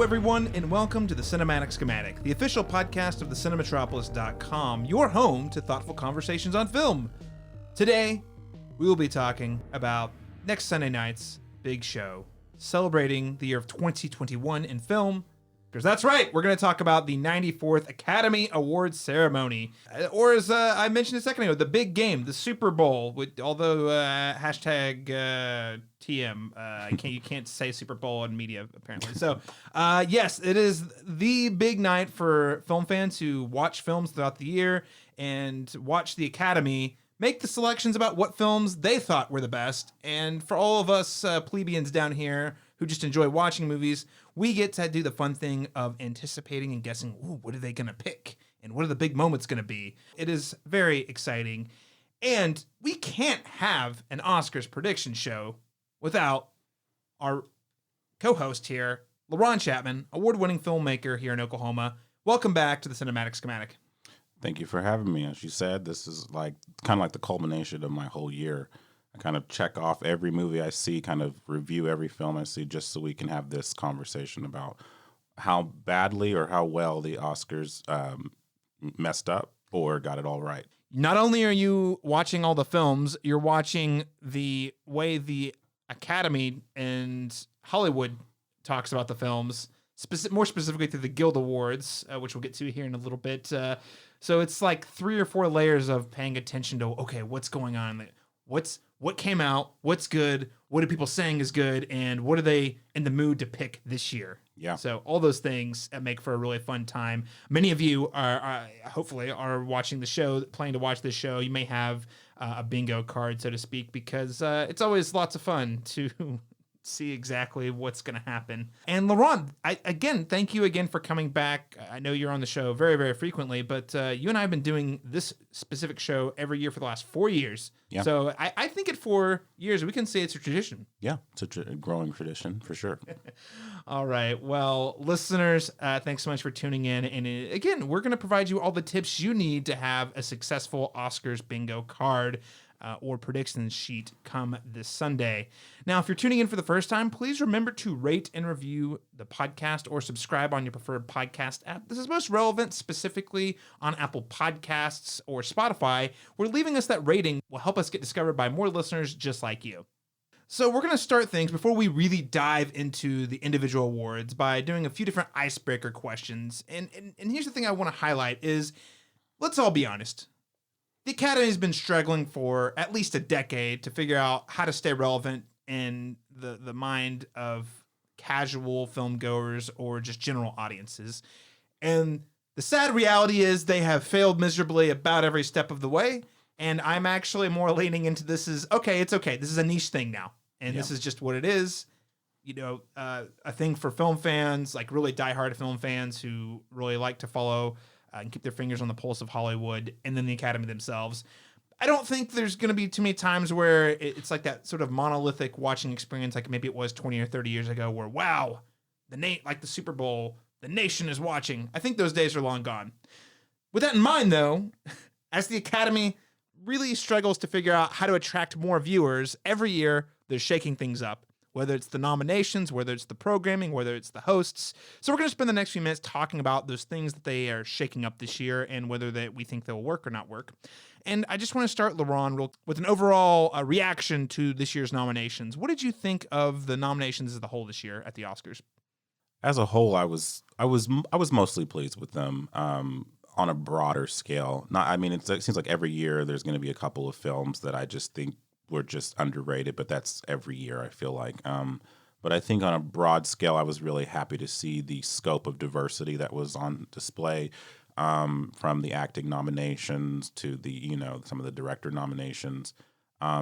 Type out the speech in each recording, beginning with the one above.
Hello, everyone, and welcome to the Cinematic Schematic, the official podcast of the Cinematropolis.com, your home to thoughtful conversations on film. Today, we will be talking about next Sunday night's big show, celebrating the year of 2021 in film. Because that's right, we're going to talk about the 94th Academy Awards ceremony. Or as I mentioned a second ago, the big game, the Super Bowl, although hashtag TM, you can't say Super Bowl in media, apparently. So, yes, it is the big night for film fans who watch films throughout the year and watch the Academy make the selections about what films they thought were the best. And for all of us plebeians down here who just enjoy watching movies, we get to do the fun thing of anticipating and guessing, ooh, what are they going to pick? And what are the big moments going to be? It is very exciting. And we can't have an Oscars prediction show without our co-host here, Laron Chapman, award-winning filmmaker here in Oklahoma. Welcome back to the Cinematic Schematic. Thank you for having me. As you said, this is kind of like the culmination of my whole year. I kind of check off every movie I see, kind of review every film I see, just so we can have this conversation about how badly or how well the Oscars messed up or got it all right. Not only are you watching all the films, you're watching the way the Academy and Hollywood talks about the films, more specifically through the Guild Awards, which we'll get to here in a little bit. So it's like 3 or 4 layers of paying attention to, okay, what's going on? What came out? What's good? What are people saying is good? And what are they in the mood to pick this year? Yeah. So all those things make for a really fun time. Many of you are hopefully watching the show, planning to watch this show. You may have a bingo card, so to speak, because it's always lots of fun to see exactly what's going to happen. And Laron, thank you again for coming back. I know you're on the show very, very frequently, but you and I have been doing this specific show every year for the last 4 years. Yeah. So I think at 4 years, we can say it's a tradition. Yeah, it's a growing tradition for sure. All right. Well, listeners, thanks so much for tuning in. And again, we're going to provide you all the tips you need to have a successful Oscars bingo card or prediction sheet come this Sunday. Now, if you're tuning in for the first time, please remember to rate and review the podcast or subscribe on your preferred podcast app. This is most relevant specifically on Apple Podcasts or Spotify, where leaving us that rating will help us get discovered by more listeners just like you. So we're going to start things before we really dive into the individual awards by doing a few different icebreaker questions. And here's the thing I want to highlight is, let's all be honest. The Academy's been struggling for at least a decade to figure out how to stay relevant in the mind of casual film goers or just general audiences. And the sad reality is they have failed miserably about every step of the way. And I'm actually more leaning into this as, okay, it's okay. This is a niche thing now. And This is just what it is. You know, a thing for film fans, like really diehard film fans who really like to follow and keep their fingers on the pulse of Hollywood, and then the Academy themselves. I don't think there's going to be too many times where it's like that sort of monolithic watching experience, like maybe it was 20 or 30 years ago, where, wow, like the Super Bowl, the nation is watching. I think those days are long gone. With that in mind, though, as the Academy really struggles to figure out how to attract more viewers, every year they're shaking things up. Whether it's the nominations, whether it's the programming, whether it's the hosts. So we're going to spend the next few minutes talking about those things that they are shaking up this year and whether we think they'll work or not work. And I just want to start, Laron, with an overall reaction to this year's nominations. What did you think of the nominations as a whole this year at the Oscars? As a whole, I was mostly pleased with them on a broader scale. It seems like every year there's going to be a couple of films that I just think were just underrated, but that's every year, I feel like. But I think on a broad scale, I was really happy to see the scope of diversity that was on display, from the acting nominations to the, some of the director nominations.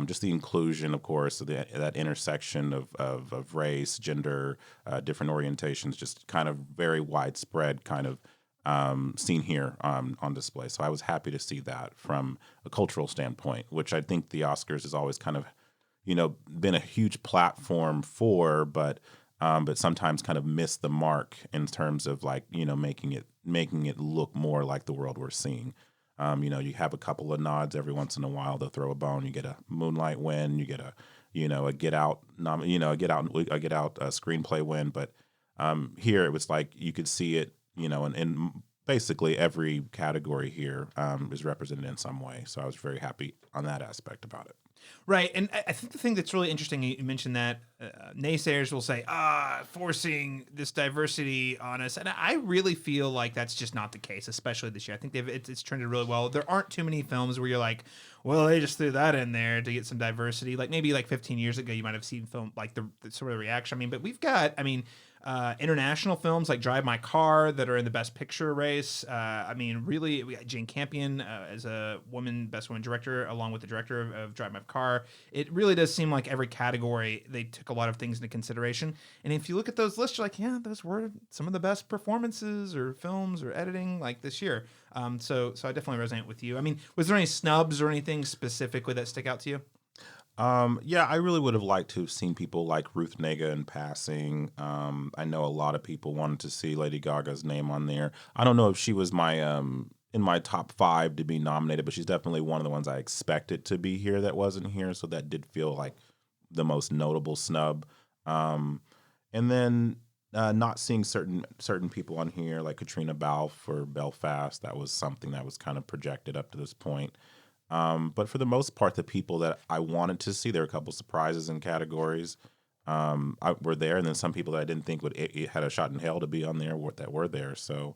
Just the inclusion, of course, of that intersection of race, gender, different orientations, just kind of very widespread kind of seen here on display. So I was happy to see that from a cultural standpoint, which I think the Oscars has always kind of, been a huge platform for, but sometimes kind of missed the mark in terms of making it look more like the world we're seeing. You have a couple of nods every once in a while. They'll throw a bone. You get a Moonlight win. You get a Get Out screenplay win. But Here it was like you could see it, in basically every category here is represented in some way. So I was very happy on that aspect about it. Right. And I think the thing that's really interesting, you mentioned that naysayers will say, forcing this diversity on us. And I really feel like that's just not the case, especially this year. I think it's trended really well. There aren't too many films where you're like, well, they just threw that in there to get some diversity. Like maybe like 15 years ago, you might have seen film like the sort of reaction. I mean, but we've got, international films like Drive My Car that are in the Best Picture race. Really, we got Jane Campion as a Best Woman Director, along with the director of Drive My Car. It really does seem like every category, they took a lot of things into consideration. And if you look at those lists, you're like, yeah, those were some of the best performances or films or editing like this year. So I definitely resonate with you. I mean, was there any snubs or anything specifically that stick out to you? I really would have liked to have seen people like Ruth Negga in passing. I know a lot of people wanted to see Lady Gaga's name on there. I don't know if she was in my top 5 to be nominated, but she's definitely one of the ones I expected to be here that wasn't here. So that did feel like the most notable snub. And then not seeing certain people on here like Katrina Balfe for Belfast. That was something that was kind of projected up to this point. But for the most part, the people that I wanted to see, there were a couple surprises in categories were there, and then some people that I didn't think it had a shot in hell to be on there that were there. So,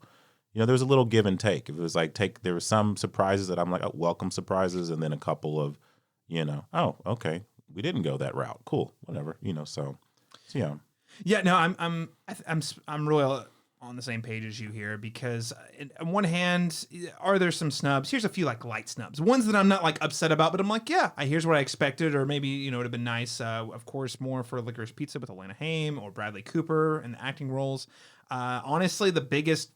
there was a little give and take. It was like there were some surprises that I'm like, welcome surprises, and then a couple of, oh, okay, we didn't go that route. Cool, whatever, So yeah. Yeah, no, I'm really on the same page as you here because on one hand, are there some snubs? Here's a few like light snubs, ones that I'm not like upset about, but I'm like, yeah, here's what I expected, or maybe it would have been nice. Of course, more for Licorice Pizza with Elena Haim or Bradley Cooper in the acting roles. Honestly, the biggest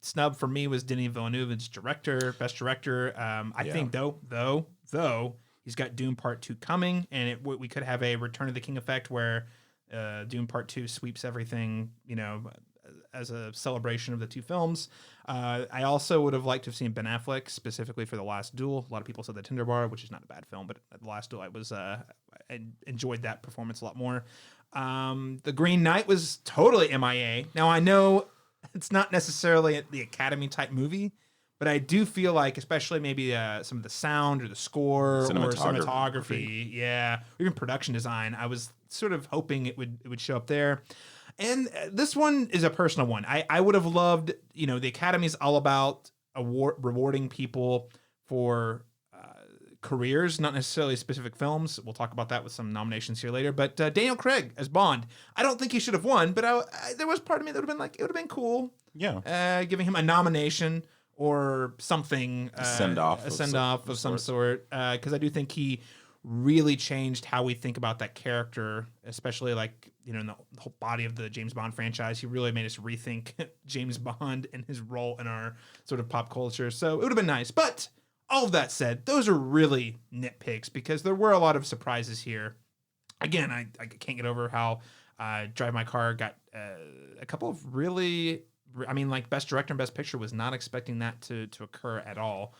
snub for me was Denis Villeneuve's best director. I think though he's got Dune Part 2 coming, and we could have a Return of the King effect where Dune Part 2 sweeps everything, as a celebration of the two films. I also would have liked to have seen Ben Affleck specifically for The Last Duel. A lot of people said The Tinder Bar, which is not a bad film, but The Last Duel, I enjoyed that performance a lot more. The Green Knight was totally MIA. Now I know it's not necessarily the Academy type movie, but I do feel like, especially maybe some of the sound or the score or cinematography, or even production design, I was sort of hoping it would show up there. And this one is a personal one. I would have loved, the Academy's all about rewarding people for careers, not necessarily specific films. We'll talk about that with some nominations here later. But Daniel Craig as Bond, I don't think he should have won, but there was part of me that would have been like, it would have been cool. Yeah. Giving him a nomination or something. A send-off of some sort. Because I do think he really changed how we think about that character, especially like, in the whole body of the James Bond franchise. He really made us rethink James Bond and his role in our sort of pop culture. So it would have been nice. But all of that said, those are really nitpicks because there were a lot of surprises here. Again, I can't get over how Drive My Car got a couple of really, like Best Director and Best Picture, was not expecting that to occur at all.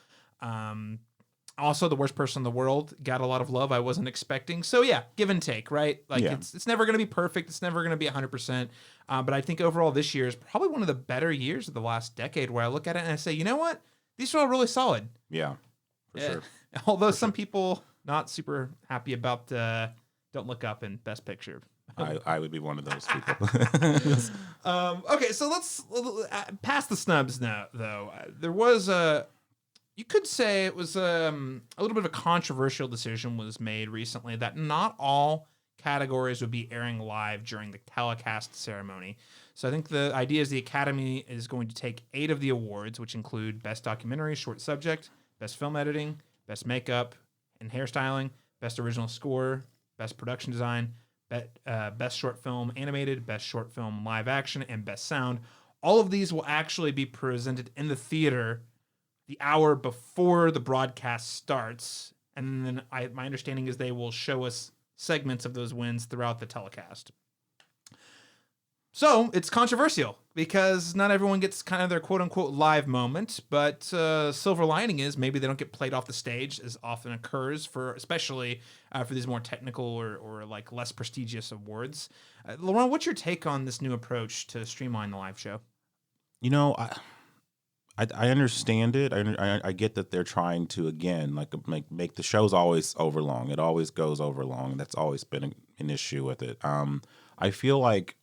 Also, The Worst Person in the World got a lot of love I wasn't expecting. So yeah, give and take, right? Like it's never going to be perfect. It's never going to be 100%. But I think overall this year is probably one of the better years of the last decade where I look at it and I say, you know what? These are all really solid. Yeah, for sure. Although some people not super happy about Don't Look Up in Best Picture. I would be one of those people. Okay, so let's past the snubs now, though. There was you could say it was a little bit of a controversial decision was made recently that not all categories would be airing live during the telecast ceremony. So I think the idea is the Academy is going to take 8 of the awards, which include Best Documentary, Short Subject, Best Film Editing, Best Makeup and Hairstyling, Best Original Score, Best Production Design, Best Short Film Animated, Best Short Film Live Action, and Best Sound. All of these will actually be presented in the theater the hour before the broadcast starts. And then my understanding is they will show us segments of those wins throughout the telecast. So it's controversial. because not everyone gets kind of their quote unquote live moment. But silver lining is maybe they don't get played off the stage as often occurs for, especially for these more technical or like less prestigious awards. Laron, what's your take on this new approach to streamline the live show? You know, I understand it. I get that they're trying to, again, like make the shows always over long. It always goes over long. That's always been an issue with it. I feel like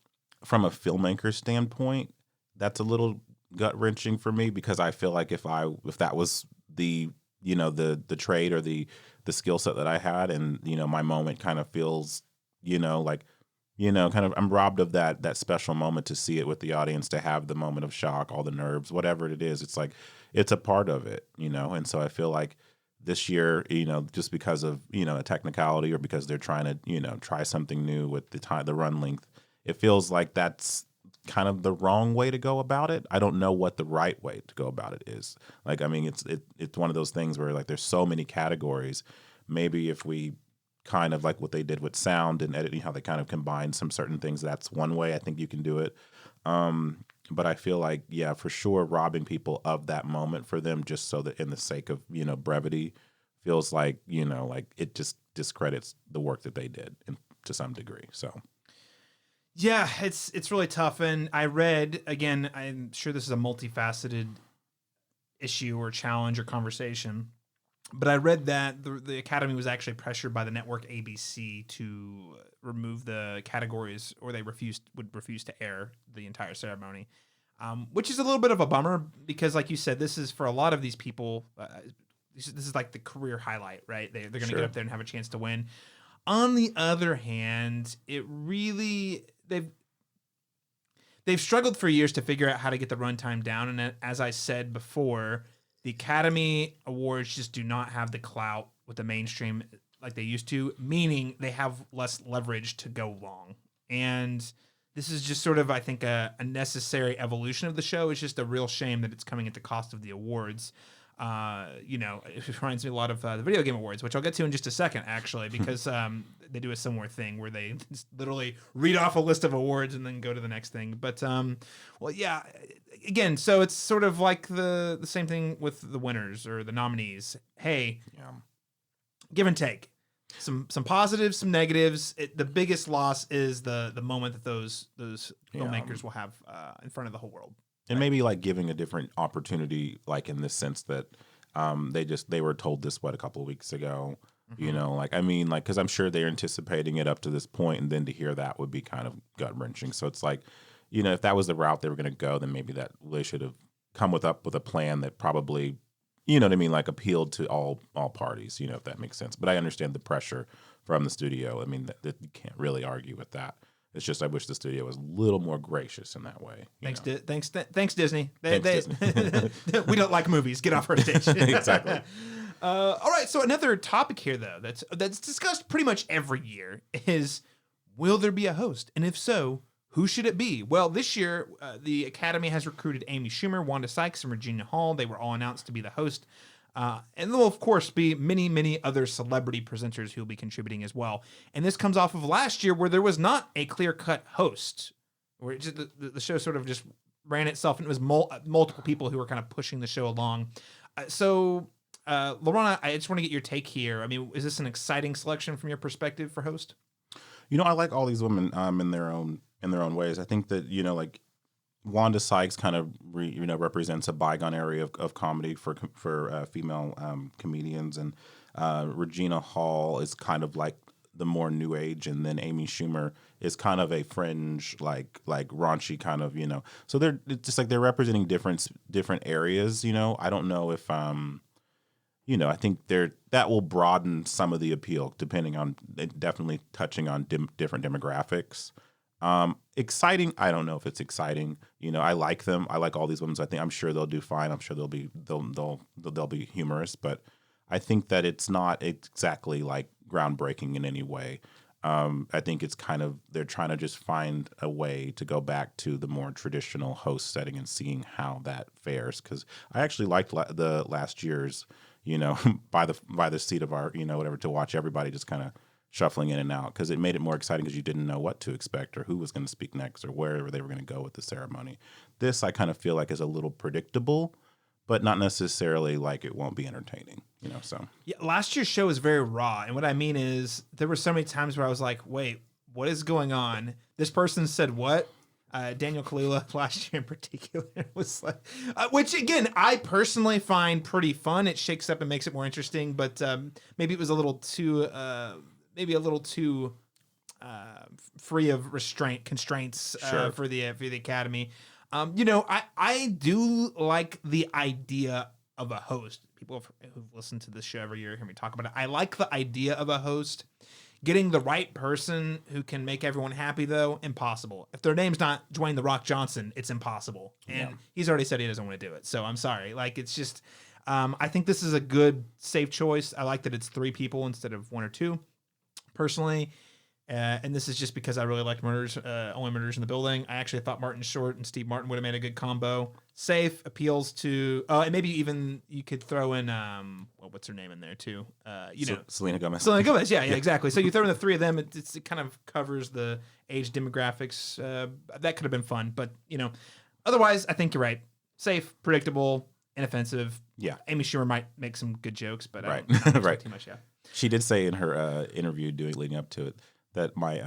from a filmmaker standpoint, that's a little gut wrenching for me, because I feel like if that was the the trade or the skill set that I had, and my moment kind of feels like kind of I'm robbed of that special moment to see it with the audience, to have the moment of shock, all the nerves, whatever it is. It's like it's a part of it, and so I feel like this year, just because of a technicality, or because they're trying to try something new with the run length, it feels like that's kind of the wrong way to go about it. I don't know what the right way to go about it is. Like, I mean, it's one of those things where, like, there's so many categories. Maybe if we kind of like what they did with sound and editing, how they kind of combine some certain things, that's one way I think you can do it. But I feel like, yeah, for sure, robbing people of that moment for them, just so that in the sake of brevity, feels like like it just discredits the work that they did to some degree. So yeah, it's really tough. And I read, again, I'm sure this is a multifaceted issue or challenge or conversation, but I read that the Academy was actually pressured by the network ABC to remove the categories, or they would refuse to air the entire ceremony, which is a little bit of a bummer, because, like you said, this is for a lot of these people. This is like the career highlight, right? They're going to get up there and have a chance to win. On the other hand, they've struggled for years to figure out how to get the runtime down, and as I said before, the Academy Awards just do not have the clout with the mainstream like they used to, meaning they have less leverage to go long. And this is just sort of, I think, a necessary evolution of the show. It's just a real shame that it's coming at the cost of the awards. It reminds me a lot of the video game awards, which I'll get to in just a second, actually, because they do a similar thing where they just literally read off a list of awards and then go to the next thing. But well, yeah, again, so it's sort of like the same thing with the winners or the nominees. Hey, give and take. Some positives, some negatives. The biggest loss is the moment that those filmmakers will have in front of the whole world. And maybe like giving a different opportunity, like in this sense that they were told this a couple of weeks ago, because I'm sure they're anticipating it up to this point, and then to hear that would be kind of gut wrenching. So it's like, if that was the route they were going to go, then maybe that they should have come up with a plan that probably, like appealed to all parties, if that makes sense. But I understand the pressure from the studio. I mean, that you can't really argue with that. It's just I wish the studio was a little more gracious in that way. Thanks, Disney. Thanks, Disney. We don't like movies. Get off our stage. Exactly. All right. So another topic here, though, that's discussed pretty much every year is, will there be a host? And if so, who should it be? Well, this year, the Academy has recruited Amy Schumer, Wanda Sykes, and Regina Hall. They were all announced to be the host. And there will, of course, be many, many other celebrity presenters who will be contributing as well. And this comes off of last year, where there was not a clear-cut host, where the show sort of just ran itself, and it was multiple people who were kind of pushing the show along. Laron, I just want to get your take here. I mean, is this an exciting selection from your perspective for host? I like all these women in their own ways. I think that like Wanda Sykes kind of represents a bygone area of comedy for female comedians, and Regina Hall is kind of like the more new age, and then Amy Schumer is kind of a fringe, like raunchy kind of So it's just like they're representing different areas. I don't know if I think that will broaden some of the appeal, depending on definitely touching on different demographics. Exciting. I don't know if it's exciting. I like them. I like all these women. So I'm sure they'll do fine. I'm sure they'll be humorous, but I think that it's not exactly like groundbreaking in any way. I think it's kind of, they're trying to just find a way to go back to the more traditional host setting and seeing how that fares. Cause I actually liked the last year's, by the seat of our, whatever, to watch everybody just kind of shuffling in and out, because it made it more exciting because you didn't know what to expect or who was going to speak next or where they were going to go with the ceremony. This I kind of feel like is a little predictable, but not necessarily like it won't be entertaining, so. Yeah, last year's show was very raw. And what I mean is there were so many times where I was like, wait, what is going on? This person said what? Daniel Kaluuya last year in particular was like, which again, I personally find pretty fun. It shakes up and makes it more interesting, but maybe it was a little too, free of constraints Sure. for the Academy. I do like the idea of a host. People who've listened to this show every year hear me talk about it. I like the idea of a host. Getting the right person who can make everyone happy, though, impossible. If their name's not Dwayne "The Rock" Johnson, it's impossible. And he's already said he doesn't want to do it. So I'm sorry. Like, it's just, I think this is a good, safe choice. I like that it's 3 people instead of 1 or 2, personally. And this is just because I really liked Only Murders in the Building. I actually thought Martin Short and Steve Martin would have made a good combo. Safe, appeals to, and maybe even you could throw in, what's her name in there too? Selena Gomez. Selena Gomez, yeah, exactly. So you throw in the 3 of them, it kind of covers the age demographics. That could have been fun, but otherwise, I think you're right. Safe, predictable, inoffensive. Yeah. Amy Schumer might make some good jokes, but right. I don't right. too much. Yeah. She did say in her interview leading up to it that my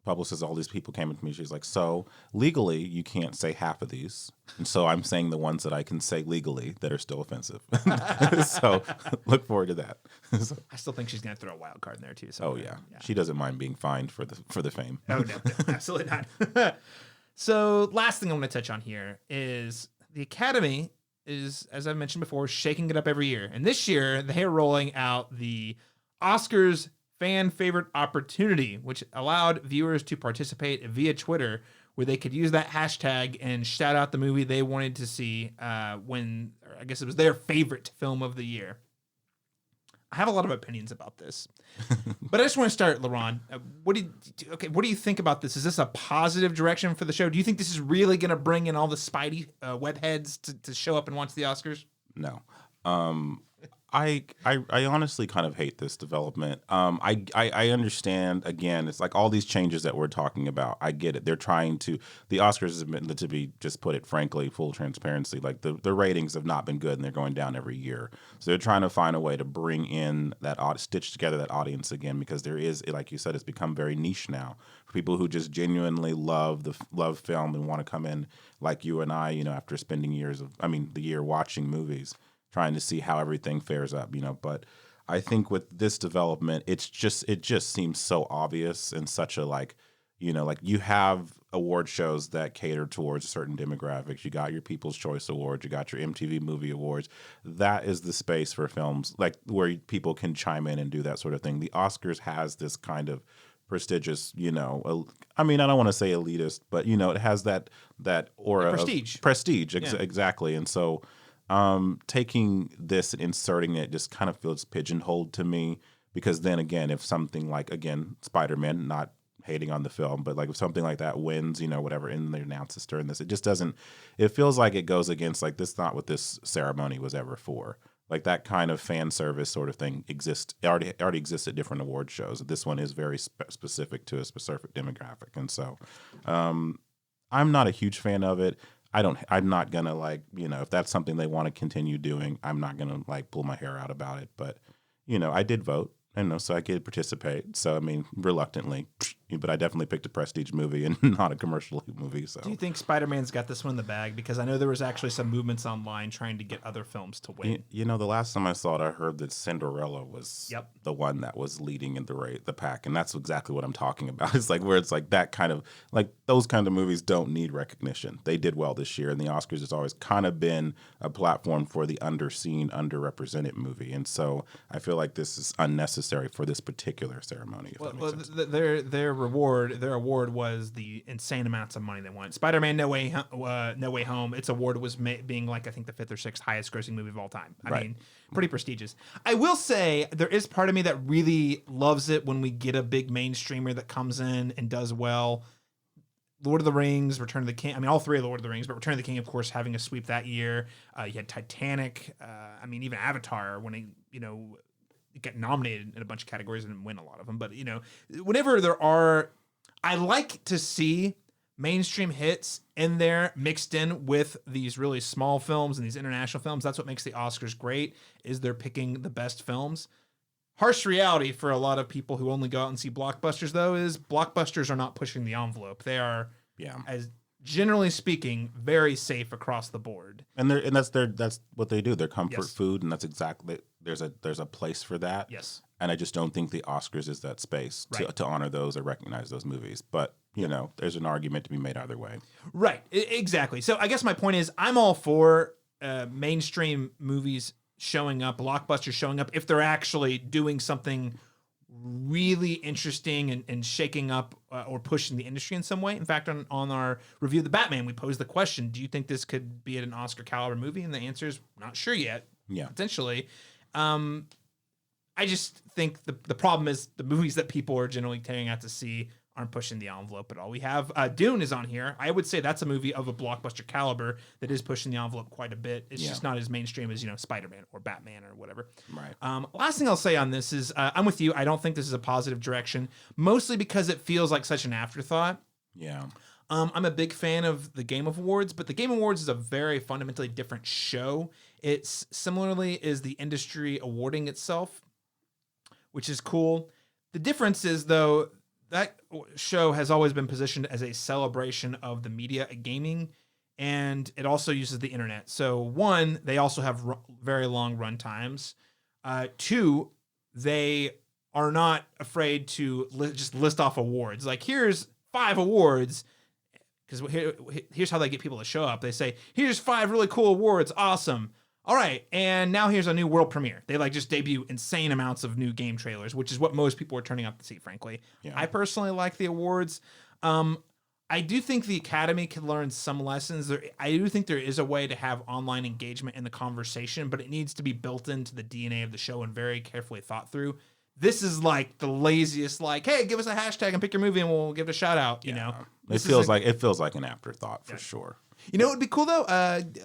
publicist, all these people came to me. She's like, so legally, you can't say half of these. And so I'm saying the ones that I can say legally that are still offensive. So look forward to that. I still think she's going to throw a wild card in there too. So yeah. She doesn't mind being fined for the fame. Oh, no, absolutely not. So last thing I want to touch on here is the Academy is, as I've mentioned before, shaking it up every year. And this year, they are rolling out the Oscars fan favorite opportunity, which allowed viewers to participate via Twitter, where they could use that hashtag and shout out the movie they wanted to see when, I guess it was their favorite film of the year. I have a lot of opinions about this, but I just want to start, Laron. What do you think about this? Is this a positive direction for the show? Do you think this is really going to bring in all the Spidey webheads to show up and watch the Oscars? No. I honestly kind of hate this development. I understand, again, it's like all these changes that we're talking about. I get it. They're trying to, the Oscars is meant to be, just put it frankly, full transparency. Like the ratings have not been good and they're going down every year. So they're trying to find a way to bring in that, stitch together that audience again, because there is, like you said, it's become very niche now for people who just genuinely love film and want to come in like you and I, after spending the year watching movies, trying to see how everything fares up, but I think with this development, it just seems so obvious and such a like you have award shows that cater towards certain demographics. You got your People's Choice Awards, you got your MTV Movie Awards. That is the space for films like where people can chime in and do that sort of thing. The Oscars has this kind of prestigious, I don't want to say elitist, but it has that aura prestige. Exactly. And so taking this and inserting it just kind of feels pigeonholed to me, because then again, if something like, again, Spider-Man, not hating on the film, but like if something like that wins, whatever, and they announce this during this, it feels like it goes against like this, not what this ceremony was ever for. Like that kind of fan service sort of thing already exists at different award shows. This one is very specific to a specific demographic. And so I'm not a huge fan of it. I'm not going to if that's something they want to continue doing, I'm not going to pull my hair out about it. But, I did vote. So I could participate. So, reluctantly, but I definitely picked a prestige movie and not a commercial movie. So, do you think Spider-Man's got this one in the bag? Because I know there was actually some movements online trying to get other films to win. The last time I saw it, I heard that Cinderella was the one that was leading in the pack, and that's exactly what I'm talking about. It's like where it's like that kind of those kind of movies don't need recognition. They did well this year, and the Oscars has always kind of been a platform for the underseen, underrepresented movie, and so I feel like this is unnecessary for this particular ceremony. Their award was the insane amounts of money they won. Spider-Man: No Way Home. Its award was being I think the 5th or 6th highest grossing movie of all time. I mean, pretty prestigious. I will say there is part of me that really loves it when we get a big mainstreamer that comes in and does well. Lord of the Rings, Return of the King. All 3 of the Lord of the Rings, but Return of the King, of course, having a sweep that year. You had Titanic. Even Avatar when get nominated in a bunch of categories and win a lot of them. But, whenever there are, I like to see mainstream hits in there mixed in with these really small films and these international films. That's what makes the Oscars great, is they're picking the best films. Harsh reality for a lot of people who only go out and see blockbusters, though, is blockbusters are not pushing the envelope. They are, as generally speaking, very safe across the board. And that's what they do. They're comfort food, and that's exactly there's a place for that. Yes. And I just don't think the Oscars is that space to honor those or recognize those movies. But there's an argument to be made either way. Right. Exactly. So I guess my point is, I'm all for mainstream movies showing up, blockbusters showing up, if they're actually doing something really interesting and shaking up or pushing the industry in some way. In fact, on our review of the Batman, we posed the question, do you think this could be an Oscar caliber movie? And the answer is not sure yet. Yeah. Potentially. I just think the problem is the movies that people are generally tearing out to see aren't pushing the envelope at all. We have Dune is on here. I would say that's a movie of a blockbuster caliber that is pushing the envelope quite a bit. It's just not as mainstream as, Spider-Man or Batman or whatever. Right. Last thing I'll say on this is I'm with you. I don't think this is a positive direction, mostly because it feels like such an afterthought. Yeah. I'm a big fan of the Game Awards, but the Game Awards is a very fundamentally different show. It's similarly is the industry awarding itself, which is cool. The difference is, though, that show has always been positioned as a celebration of the media, gaming, and it also uses the internet. So, one, they also have very long run times. Two, they are not afraid to just list off awards. Like, here's 5 awards, because here's how they get people to show up. They say, here's 5 really cool awards. Awesome. All right, and now here's a new world premiere. They just debut insane amounts of new game trailers, which is what most people are turning up to see, frankly. Yeah. I personally like the awards. I do think the Academy can learn some lessons. I do think there is a way to have online engagement in the conversation, but it needs to be built into the DNA of the show and very carefully thought through. This is like the laziest, hey, give us a hashtag and pick your movie and we'll give it a shout out, It feels like an afterthought for sure. You know what would be cool, though?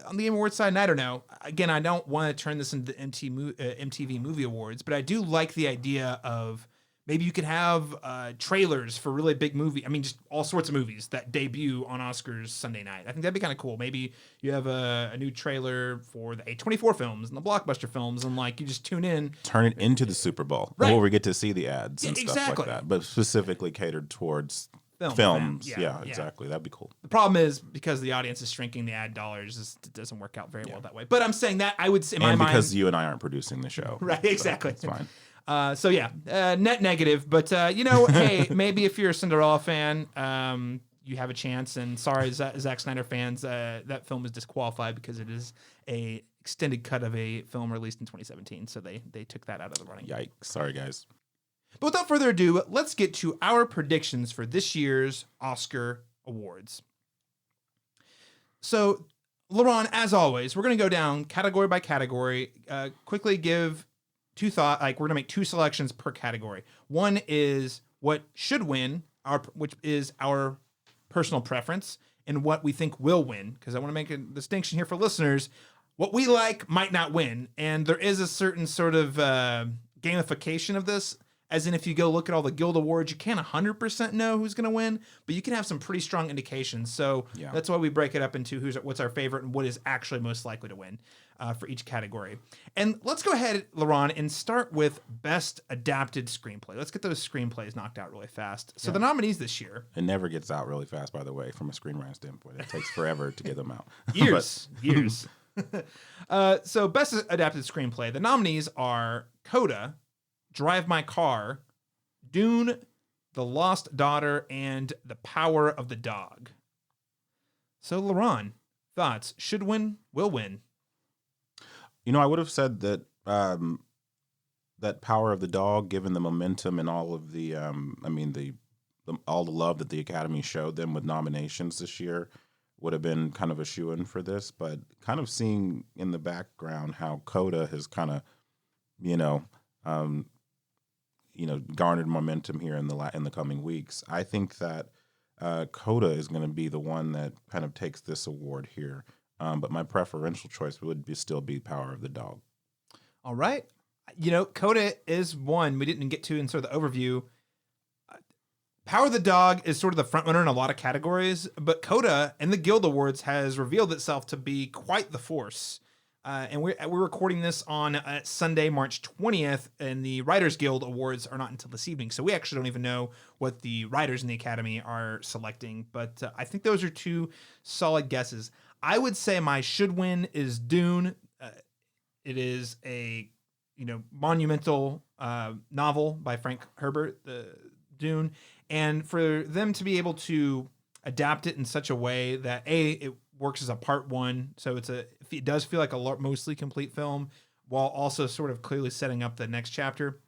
On the Game Awards side, and I don't know. Again, I don't want to turn this into the MTV Movie Awards, but I do like the idea of maybe you could have trailers for really big movie. I mean, just all sorts of movies that debut on Oscars Sunday night. I think that'd be kind of cool. Maybe you have a new trailer for the A24 films and the blockbuster films, and you just tune in. Turn it into the Super Bowl, where we get to see the ads and stuff like that, but specifically catered towards films. Yeah, exactly. That'd be cool. The problem is because the audience is shrinking, the ad dollars it doesn't work out very well that way. But I'm saying that I would say in my mind, because you and I aren't producing the show, right? Exactly. It's fine. Net negative, but hey, maybe if you're a Cinderella fan, you have a chance. And sorry, Zack Snyder fans, that film is disqualified because it is a extended cut of a film released in 2017, so they took that out of the running. Yikes! Sorry, guys. But without further ado, let's get to our predictions for this year's Oscar Awards. So, Laron, as always, we're going to go down category by category, quickly give two thoughts. We're going to make 2 selections per category. One is what should win, which is our personal preference, and what we think will win, because I want to make a distinction here for listeners. What we like might not win, and there is a certain sort of gamification of this. As in, if you go look at all the Guild Awards, you can't 100% know who's going to win, but you can have some pretty strong indications. So that's why we break it up into what's our favorite and what is actually most likely to win for each category. And let's go ahead, Laron, and start with Best Adapted Screenplay. Let's get those screenplays knocked out really fast. So the nominees this year. It never gets out really fast, by the way, from a screenwriting standpoint. It takes forever to get them out. Years. So Best Adapted Screenplay. The nominees are Coda, Drive My Car, Dune, The Lost Daughter, and The Power of the Dog. So, Laron, thoughts? Should win, will win. I would have said that that Power of the Dog, given the momentum and all of the, all the love that the Academy showed them with nominations this year, would have been kind of a shoo-in for this. But kind of seeing in the background how Coda has kind of, garnered momentum here in the coming weeks. I think that Coda is going to be the one that kind of takes this award here. But my preferential choice would still be Power of the Dog. All right. Coda is one we didn't get to in sort of the overview. Power of the Dog is sort of the front runner in a lot of categories, but Coda and the Guild Awards has revealed itself to be quite the force. And we're recording this on Sunday, March 20th, and the Writers Guild Awards are not until this evening. So we actually don't even know what the writers in the Academy are selecting. But I think those are two solid guesses. I would say my should win is Dune. It is a monumental novel by Frank Herbert, the Dune, and for them to be able to adapt it in such a way that it works as a part one, so it does feel like a mostly complete film, while also sort of clearly setting up the next chapter,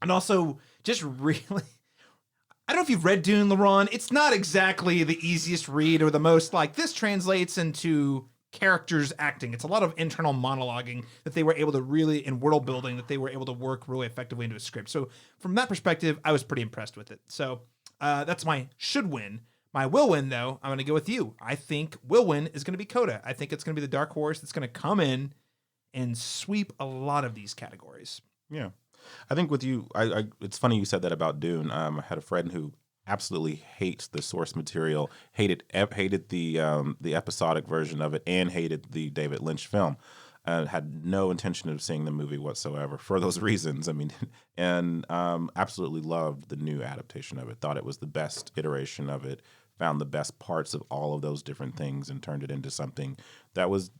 and also just really. I don't know if you've read Dune, Laron. It's not exactly the easiest read or the most this translates into characters acting. It's a lot of internal monologuing that they were able to really, in world building, that they were able to work really effectively into a script. So from that perspective, I was pretty impressed with it. So that's my should win. My will win, though, I'm going to go with you. I think will win is going to be Coda. I think it's going to be the dark horse that's going to come in and sweep a lot of these categories. Yeah. I think with you, it's funny you said that about Dune. I had a friend who absolutely hates the source material, hated the episodic version of it, and hated the David Lynch film. Had no intention of seeing the movie whatsoever for those reasons. I mean, and absolutely loved the new adaptation of it. Thought it was the best iteration of it. Found the best parts of all of those different things and turned it into something that was,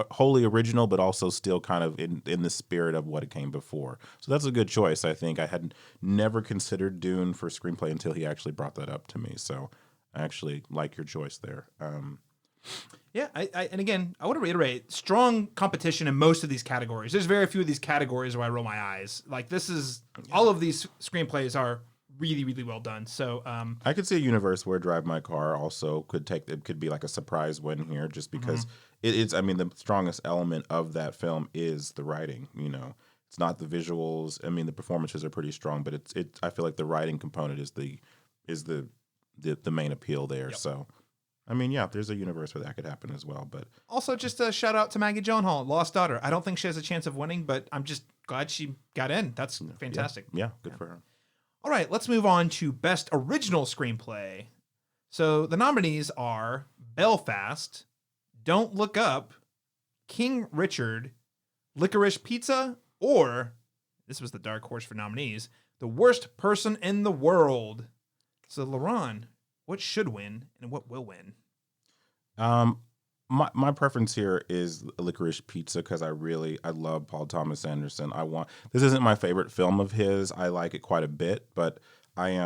wholly original, but also still kind of in the spirit of what it came before. So that's a good choice, I think. I had never considered Dune for screenplay until he actually brought that up to me. So I actually like your choice there. Yeah, and again, I want to reiterate, strong competition in most of these categories. There's very few of these categories where I roll my eyes. All of these screenplays are really, really well done. So I could see a universe where Drive My Car also could be like a surprise win here, just because it's. I mean, the strongest element of that film is the writing. It's not the visuals. I mean, the performances are pretty strong, but I feel like the writing component is the main appeal there. Yep. So. I mean, yeah, there's a universe where that could happen as well. But also, just a shout out to Maggie Gyllenhaal, Lost Daughter. I don't think she has a chance of winning, but I'm just glad she got in. That's fantastic. Yeah, good for her. All right, let's move on to Best Original Screenplay. So the nominees are Belfast, Don't Look Up, King Richard, Licorice Pizza, or, this was the dark horse for nominees, The Worst Person in the World. So, Laron, what should win and what will win? My preference here is Licorice Pizza because I love Paul Thomas Anderson. This isn't my favorite film of his. I like it quite a bit, but I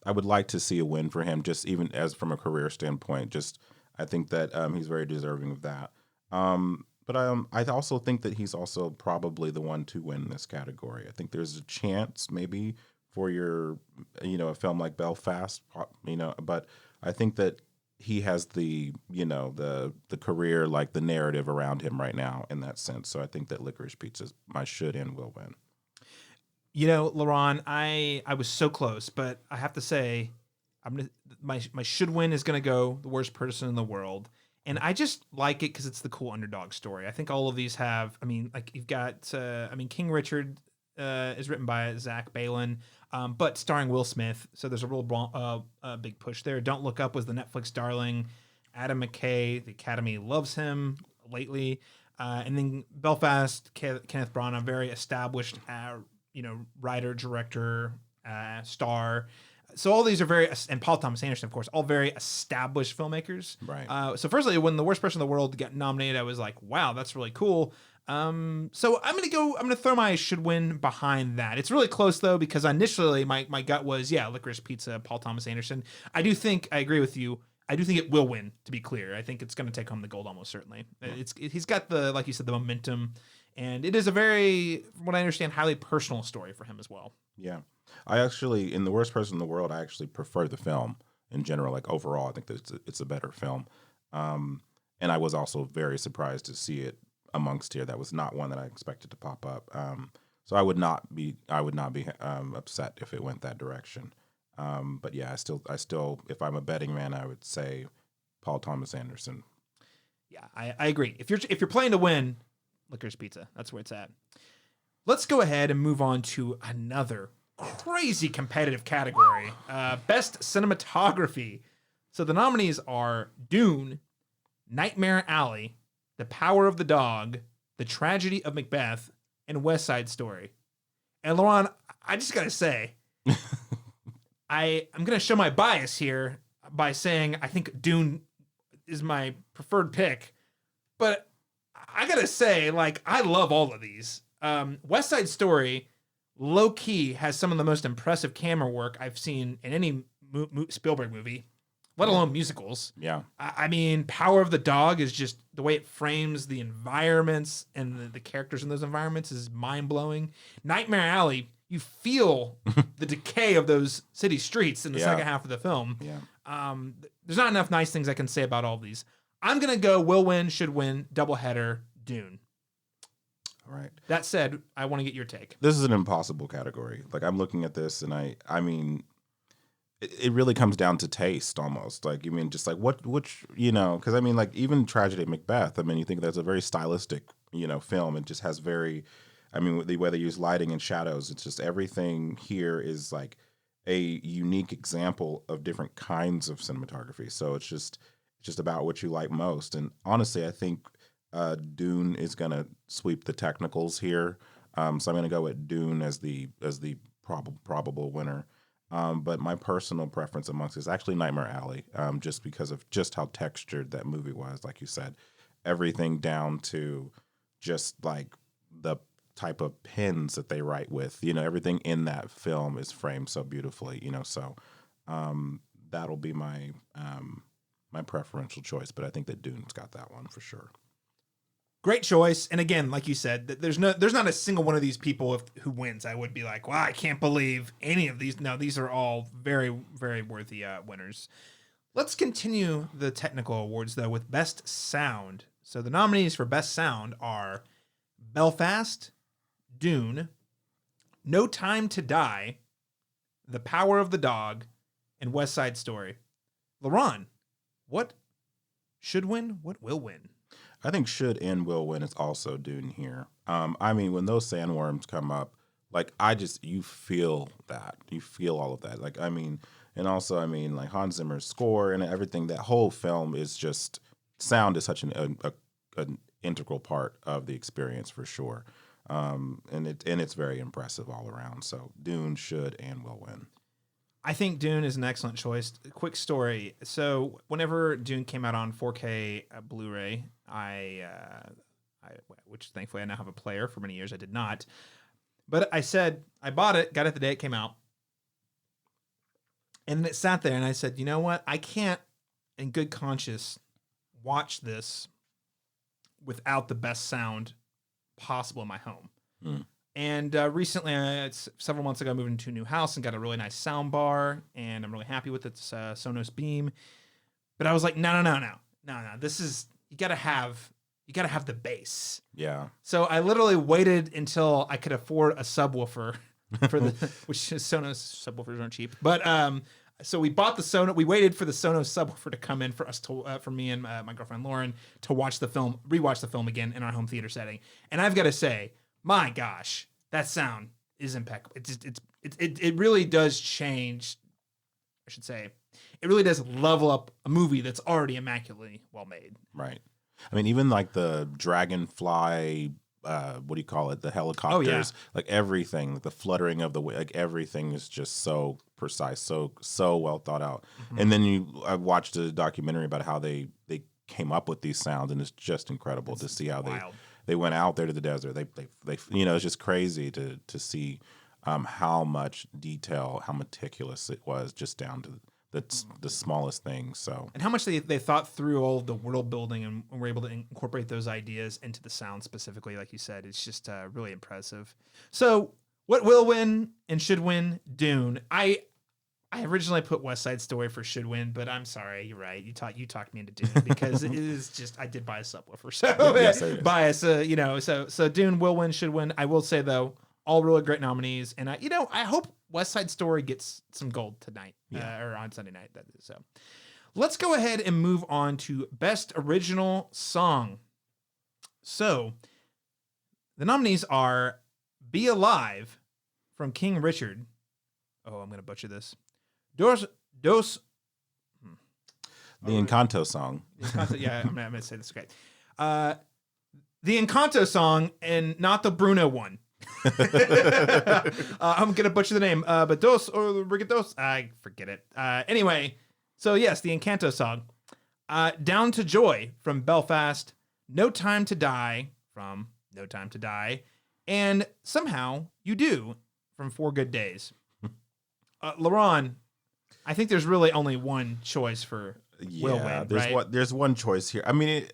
would like to see a win for him, just even as from a career standpoint. Just I think that he's very deserving of that. But I also think that he's also probably the one to win this category. I think there's a chance maybe for a film like Belfast, but I think that he has the career, like the narrative around him right now in that sense. So I think that Licorice Pizza is my should and will win. Laron, I was so close, but I have to say, my should win is gonna go The Worst Person in the World. And I just like it because it's the cool underdog story. I think all of these have, you've got, King Richard is written by Zach Balin, but starring Will Smith. So there's a real big push there. Don't Look Up was the Netflix darling. Adam McKay, the Academy loves him lately. And then Belfast, Kenneth Branagh, very established, writer, director, star. So all these are and Paul Thomas Anderson, of course, all very established filmmakers. Right. So firstly, when The Worst Person in the World got nominated, I was like, wow, that's really cool. So I'm gonna throw my should win behind that. It's really close though, because initially my gut was, Licorice Pizza, Paul Thomas Anderson. I agree with you. I do think it will win, to be clear. I think it's going to take home the gold almost certainly. He's got like you said, the momentum, and it is a very, from what I understand, highly personal story for him as well. Yeah. I actually, in The Worst Person in the World, I actually prefer the film in general. Like overall, I think that it's a better film. And I was also very surprised to see it amongst here. That was not one that I expected to pop up. So I would not be upset if it went that direction. But yeah, I still, if I'm a betting man, I would say Paul Thomas Anderson. Yeah, I agree. If you're playing to win, Licorice Pizza, that's where it's at. Let's go ahead and move on to another crazy competitive category. Best cinematography. So the nominees are Dune, Nightmare Alley, The Power of the Dog, The Tragedy of Macbeth, and West Side Story. And Laron, I just gotta say, I'm gonna show my bias here by saying I think Dune is my preferred pick, but I gotta say, like, I love all of these. West Side Story, low key, has some of the most impressive camera work I've seen in any Spielberg movie, let alone musicals. Yeah. I mean, Power of the Dog is just the way it frames the environments and the characters in those environments is mind blowing. Nightmare Alley, you feel the decay of those city streets in the second half of the film. Yeah. There's not enough nice things I can say about all of these. I'm going to go will win, should win, doubleheader, Dune. All right. That said, I want to get your take. This is an impossible category. Like, I'm looking at this and I mean, it really comes down to taste almost. Like, you mean, just like which, because I mean, like, even Tragedy of Macbeth, I mean, you think that's a very stylistic, film. It just has very, I mean, the way they use lighting and shadows, it's just everything here is like a unique example of different kinds of cinematography. So it's just about what you like most. And honestly, I think Dune is going to sweep the technicals here. So I'm going to go with Dune as the probable winner. But my personal preference amongst is actually Nightmare Alley, just because of just how textured that movie was. Like you said, everything down to just like the type of pens that they write with, everything in that film is framed so beautifully, so that'll be my my preferential choice. But I think that Dune's got that one for sure. Great choice. And again, like you said, there's not a single one of these people who wins. I would be like, wow, I can't believe any of these. No, these are all very, very worthy winners. Let's continue the technical awards, though, with Best Sound. So the nominees for Best Sound are Belfast, Dune, No Time to Die, The Power of the Dog, and West Side Story. Laron, what should win? What will win? I think should and will win is also Dune here. I mean, when those sandworms come up, like you feel that. You feel all of that. Like, I mean, and also, I mean, like Hans Zimmer's score and everything, that whole film is just, sound is such an integral part of the experience for sure. And it's very impressive all around. So Dune should and will win. I think Dune is an excellent choice. Quick story. So whenever Dune came out on 4K Blu-ray, which thankfully I now have a player. For many years I did not. But I bought it, got it the day it came out. And it sat there and I said, you know what? I can't, in good conscience, watch this without the best sound possible in my home. Mm. And recently, several months ago, I moved into a new house and got a really nice sound bar, and I'm really happy with its Sonos Beam. But I was like, no. This is, you gotta have the bass. Yeah. So I literally waited until I could afford a subwoofer which is Sonos subwoofers aren't cheap. But so we bought the Sonos. We waited for the Sonos subwoofer to come in for us for me and my girlfriend Lauren to rewatch the film again in our home theater setting. And I've got to say, my gosh, that sound is impeccable. It really does change. I should say, it really does level up a movie that's already immaculately well made. Right. I mean, even like the Dragonfly, what do you call it? The helicopters, like everything, the fluttering of the way, like everything is just so precise, so well thought out. Mm-hmm. And then I watched a documentary about how they came up with these sounds, and it's just incredible to see how they went out there to the desert. They it's just crazy to see how much detail, how meticulous it was, just down to the smallest things. So, and how much they thought through all of the world building and were able to incorporate those ideas into the sound specifically, like you said. It's just really impressive. So, what will win and should win? Dune. I originally put West Side Story for should win, but I'm sorry, you're right. You talked me into Dune because it is just, I did buy a subwoofer, so bias. So Dune will win, should win. I will say though, all really great nominees, and I hope West Side Story gets some gold tonight, or on Sunday night. That is so. Let's go ahead and move on to Best Original Song. So the nominees are Be Alive from King Richard. Oh, I'm going to butcher this. Dos. The Encanto song. Yeah, I'm going to say this okay. The Encanto song and not the Bruno one. I'm going to butcher the name. But Dos or Rigados. I forget it. Anyway, so yes, the Encanto song. Down to Joy from Belfast. No Time to Die from No Time to Die. And Somehow You Do from 4 Good Days. Laron, I think there's really only one choice for Will Win, right? There's one choice here. I mean,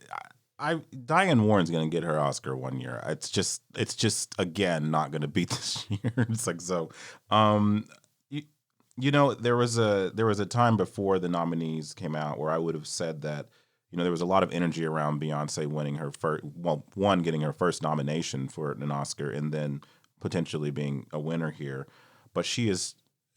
Diane Warren's going to get her Oscar one year. It's just again not going to beat this year. It's like so. You know, there was a time before the nominees came out where I would have said that, you know, there was a lot of energy around Beyonce winning her getting her first nomination for an Oscar and then potentially being a winner here. But she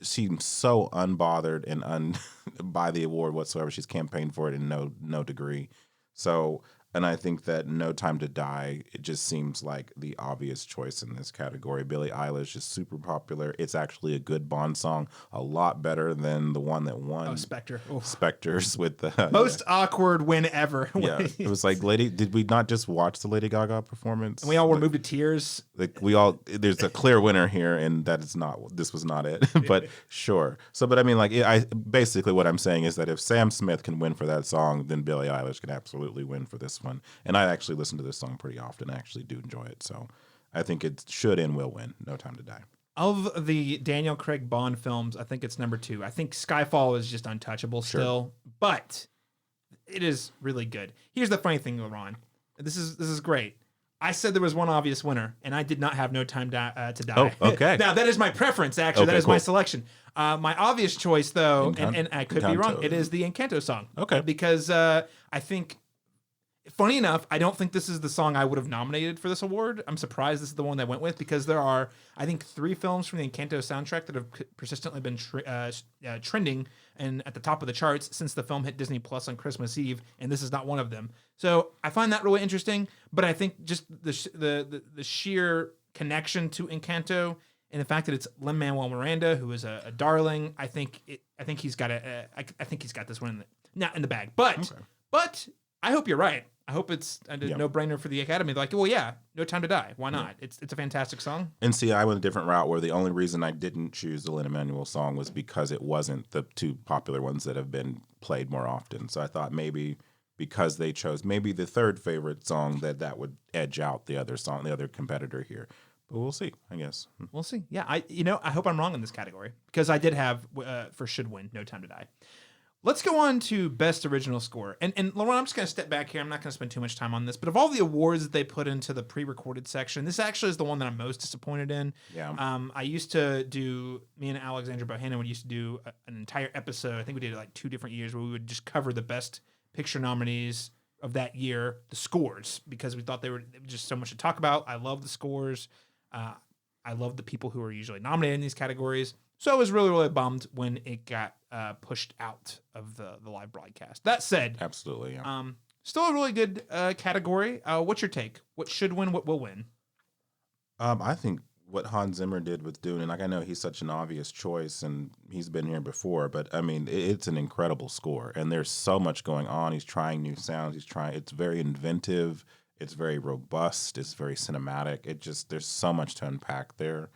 seems so unbothered and by the award whatsoever. She's campaigned for it in no degree. So, and I think that No Time to Die, it just seems like the obvious choice in this category. Billie Eilish is super popular. It's actually a good Bond song, a lot better than the one that won. Oh, Spectre. Oh. Spectres with the most awkward win ever. Yeah, it was like did we not just watch the Lady Gaga performance? And we all were moved to tears. Like there's a clear winner here, and this was not it. But sure. So, but I mean, I basically what I'm saying is that if Sam Smith can win for that song, then Billie Eilish can absolutely win for this one. And I actually listen to this song pretty often. I actually do enjoy it. So I think it should and will win No Time to Die. Of the Daniel Craig Bond films, I think it's number 2. I think Skyfall is just untouchable still, but it is really good. Here's the funny thing, Laron. This is great. I said there was one obvious winner, and I did not have No Time to Die. Oh, okay. Now, that is my preference, actually. Okay, that is cool. my selection. My obvious choice, though, and I could be wrong, it is the Encanto song. Okay. Because I think... Funny enough, I don't think this is the song I would have nominated for this award. I'm surprised this is the one they went with because there are, I think, 3 films from the Encanto soundtrack that have persistently been trending and at the top of the charts since the film hit Disney Plus on Christmas Eve, and this is not one of them. So I find that really interesting, but I think just the sheer connection to Encanto and the fact that it's Lin-Manuel Miranda, who is a darling, I think he's got this one in the bag. But I hope you're right. I hope it's a no-brainer for the Academy. They're like, well, yeah, No Time to Die. Why not? It's a fantastic song. And see, I went a different route where the only reason I didn't choose the Lin-Manuel song was because it wasn't the 2 popular ones that have been played more often. So I thought maybe because they chose maybe the 3rd favorite song that would edge out the other song, the other competitor here. But we'll see, I guess. We'll see. Yeah, I hope I'm wrong in this category because I did have for should win No Time to Die. Let's go on to Best Original Score. And Laron, I'm just going to step back here. I'm not going to spend too much time on this. But of all the awards that they put into the pre-recorded section, this actually is the one that I'm most disappointed in. Yeah. I used to do, me and Alexandra Bohannon would used to do an entire episode. I think we did it like 2 different years where we would just cover the Best Picture nominees of that year, the scores, because we thought there was just so much to talk about. I love the scores. I love the people who are usually nominated in these categories. So I was really, really bummed when it got pushed out of the live broadcast. That said, absolutely, yeah. Still a really good category. What's your take? What should win? What will win? I think what Hans Zimmer did with Dune, and I know he's such an obvious choice, and he's been here before, but I mean, it's an incredible score, and there's so much going on. He's trying new sounds. It's very inventive. It's very robust. It's very cinematic. There's so much to unpack there.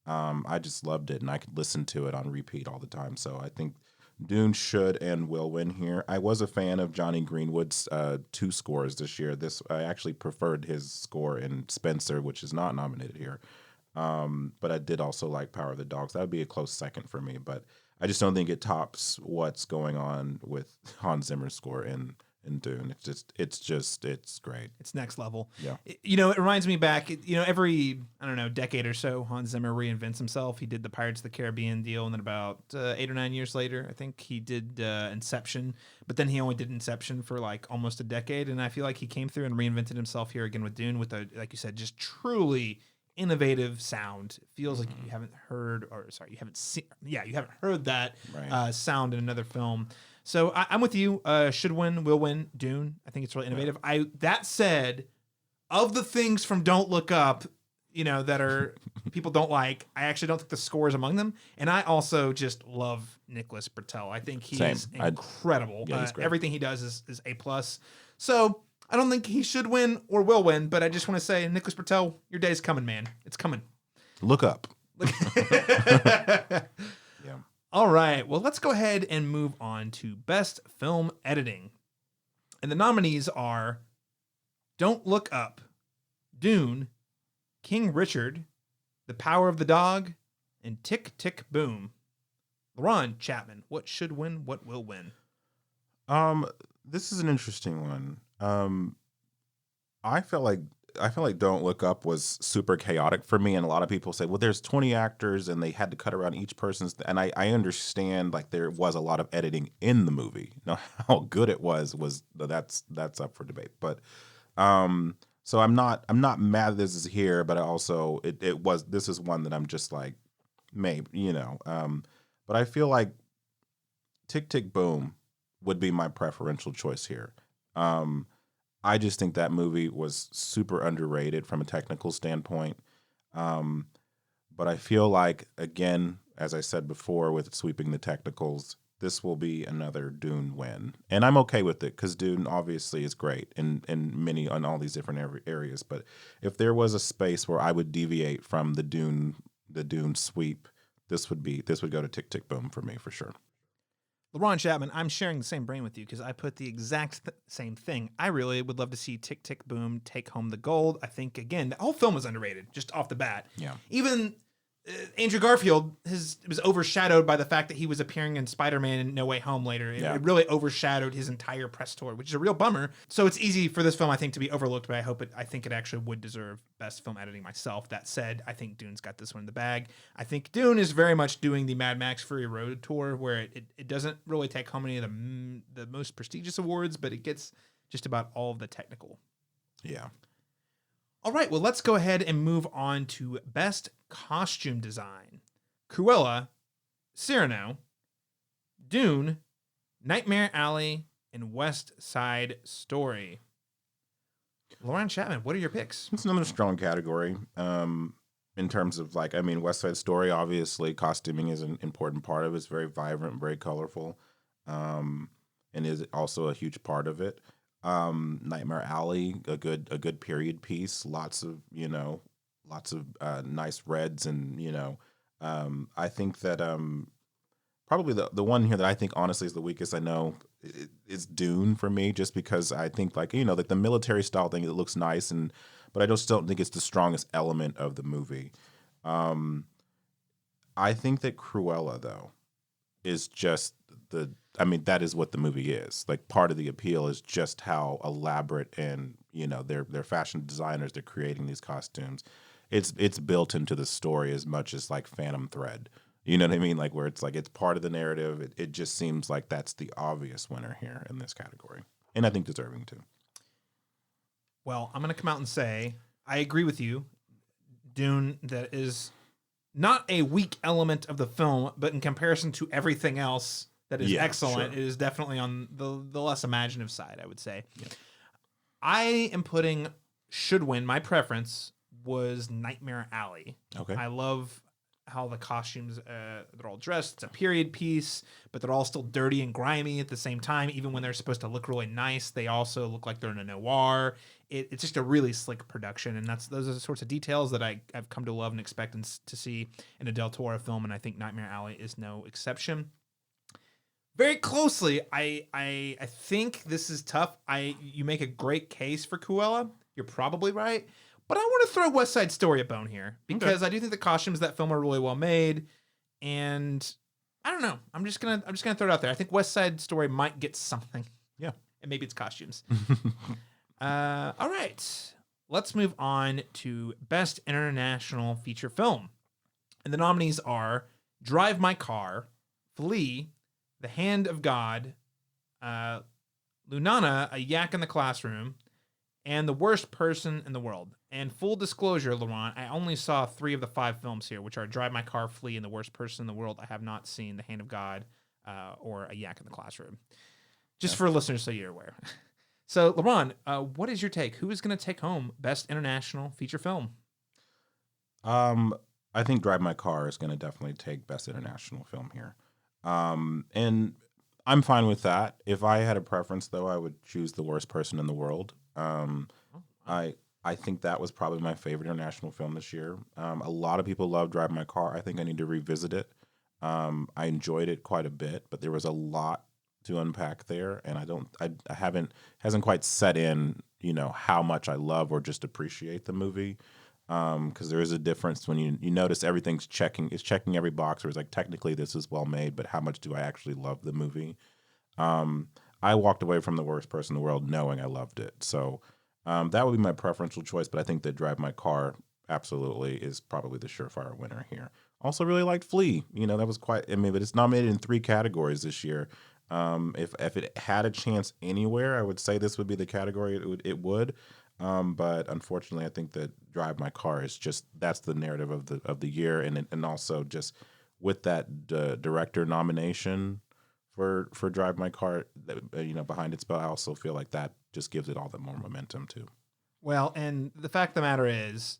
I just loved it, and I could listen to it on repeat all the time. So I think Dune should and will win here. I was a fan of Johnny Greenwood's 2 scores this year. I actually preferred his score in Spencer, which is not nominated here. But I did also like Power of the Dogs. That would be a close second for me, but I just don't think it tops what's going on with Hans Zimmer's score in Dune. It's great. It's next level. Yeah. It reminds me back, every, I don't know, decade or so, Hans Zimmer reinvents himself. He did the Pirates of the Caribbean deal, and then about 8 or 9 years later, I think he did Inception, but then he only did Inception for like almost a decade, and I feel like he came through and reinvented himself here again with Dune with a, like you said, just truly innovative sound. It feels like you haven't heard that Right. sound in another film. So I'm with you. Should win, will win. Dune. I think it's really innovative. That said, of the things from Don't Look Up, that are people don't like. I actually don't think the score is among them. And I also just love Nicholas Britell. I think he is incredible. Yeah, he's great. Everything he does is A+. So I don't think he should win or will win, but I just want to say, Nicholas Britell, your day's coming, man. It's coming. Look up. Yeah. All right. Well, let's go ahead and move on to Best Film Editing. And the nominees are Don't Look Up, Dune, King Richard, The Power of the Dog, and Tick, Tick, Boom. Laron, Chapman, what should win? What will win? This is an interesting one. I felt like Don't Look Up was super chaotic for me, and a lot of people say, well, there's 20 actors and they had to cut around each person's, and I understand like there was a lot of editing in the movie. Now, how good it was that's up for debate. But so I'm not mad this is here, but I also this is one that I'm just like maybe, but I feel like Tick Tick Boom would be my preferential choice here. I just think that movie was super underrated from a technical standpoint. But I feel like, again, as I said before, with sweeping the technicals, this will be another Dune win. And I'm okay with it because Dune obviously is great on all these different areas. But if there was a space where I would deviate from the Dune sweep, this would go to Tick Tick Boom for me for sure. Laron, Chapman, I'm sharing the same brain with you because I put the exact same thing. I really would love to see Tick Tick Boom take home the gold. I think, again, the whole film was underrated just off the bat. Yeah. Even Andrew Garfield was overshadowed by the fact that he was appearing in Spider-Man in No Way Home later. It really overshadowed his entire press tour, which is a real bummer. So it's easy for this film, I think, to be overlooked, but I think it actually would deserve Best Film Editing myself. That said, I think Dune's got this one in the bag. I think Dune is very much doing the Mad Max Fury Road tour, where it doesn't really take home any of the most prestigious awards, but it gets just about all of the technical. Yeah. All right, well, let's go ahead and move on to Best Costume Design. Cruella, Cyrano, Dune, Nightmare Alley, and West Side Story. Laron, Chapman, what are your picks? It's another strong category. In terms of West Side Story, obviously costuming is an important part of it. It's very vibrant, very colorful, and is also a huge part of it. Nightmare Alley, a good period piece, lots of nice reds, and I think that probably the one here that I think honestly is the weakest, I know, is Dune for me, just because I think like the military style thing, it looks nice, but I just don't think it's the strongest element of the movie. I think that Cruella though is just that is what the movie is. Like, part of the appeal is just how elaborate and, they're fashion designers, they're creating these costumes. It's built into the story as much as like Phantom Thread. You know what I mean? Like, where it's like it's part of the narrative. It just seems like that's the obvious winner here in this category. And I think deserving too. Well, I'm going to come out and say I agree with you. Dune, that is not a weak element of the film, but in comparison to everything else that is excellent, It is definitely on the less imaginative side, I would say. Yeah. I am putting should win. My preference was Nightmare Alley. Okay. I love how the costumes, they're all dressed. It's a period piece, but they're all still dirty and grimy at the same time. Even when they're supposed to look really nice, they also look like they're in a noir. It's just a really slick production, and those are the sorts of details that I've come to love and expect to see in a Del Toro film, and I think Nightmare Alley is no exception. Very closely, I think this is tough. You make a great case for Cruella. You're probably right. But I want to throw West Side Story a bone here because I do think the costumes of that film are really well made, and I don't know. I'm just gonna throw it out there. I think West Side Story might get something. Yeah, and maybe it's costumes. All right, let's move on to Best International Feature Film, and the nominees are Drive My Car, Flee, The Hand of God, Lunana, A Yak in the Classroom, and The Worst Person in the World. And full disclosure, Laron, I only saw 3 of the 5 films here, which are Drive My Car, Flee, and The Worst Person in the World. I have not seen The Hand of God or A Yak in the Classroom. Just for listeners so you're aware. So, Laron, what is your take? Who is going to take home Best International Feature Film? I think Drive My Car is going to definitely take Best International Film here. And I'm fine with that. If I had a preference, though, I would choose The Worst Person in the World. I I think that was probably my favorite international film this year. A lot of people love Drive My Car. I think I need to revisit it. I enjoyed it quite a bit, but there was a lot to unpack there, and I haven't hasn't quite set in, how much I love or just appreciate the movie. Because there is a difference when you notice everything's checking every box, or it's like technically this is well made, but how much do I actually love the movie? I walked away from The Worst Person in the World knowing I loved it, so that would be my preferential choice. But I think that Drive My Car absolutely is probably the surefire winner here. Also, really liked Flea. That was quite. I mean, but it's nominated in 3 categories this year. If it had a chance anywhere, I would say this would be the category it would. But unfortunately, I think that Drive My Car is just that's the narrative of the year, and also just with that director nomination for Drive My Car, behind its belt, I also feel like that just gives it all the more momentum too. Well, and the fact of the matter is,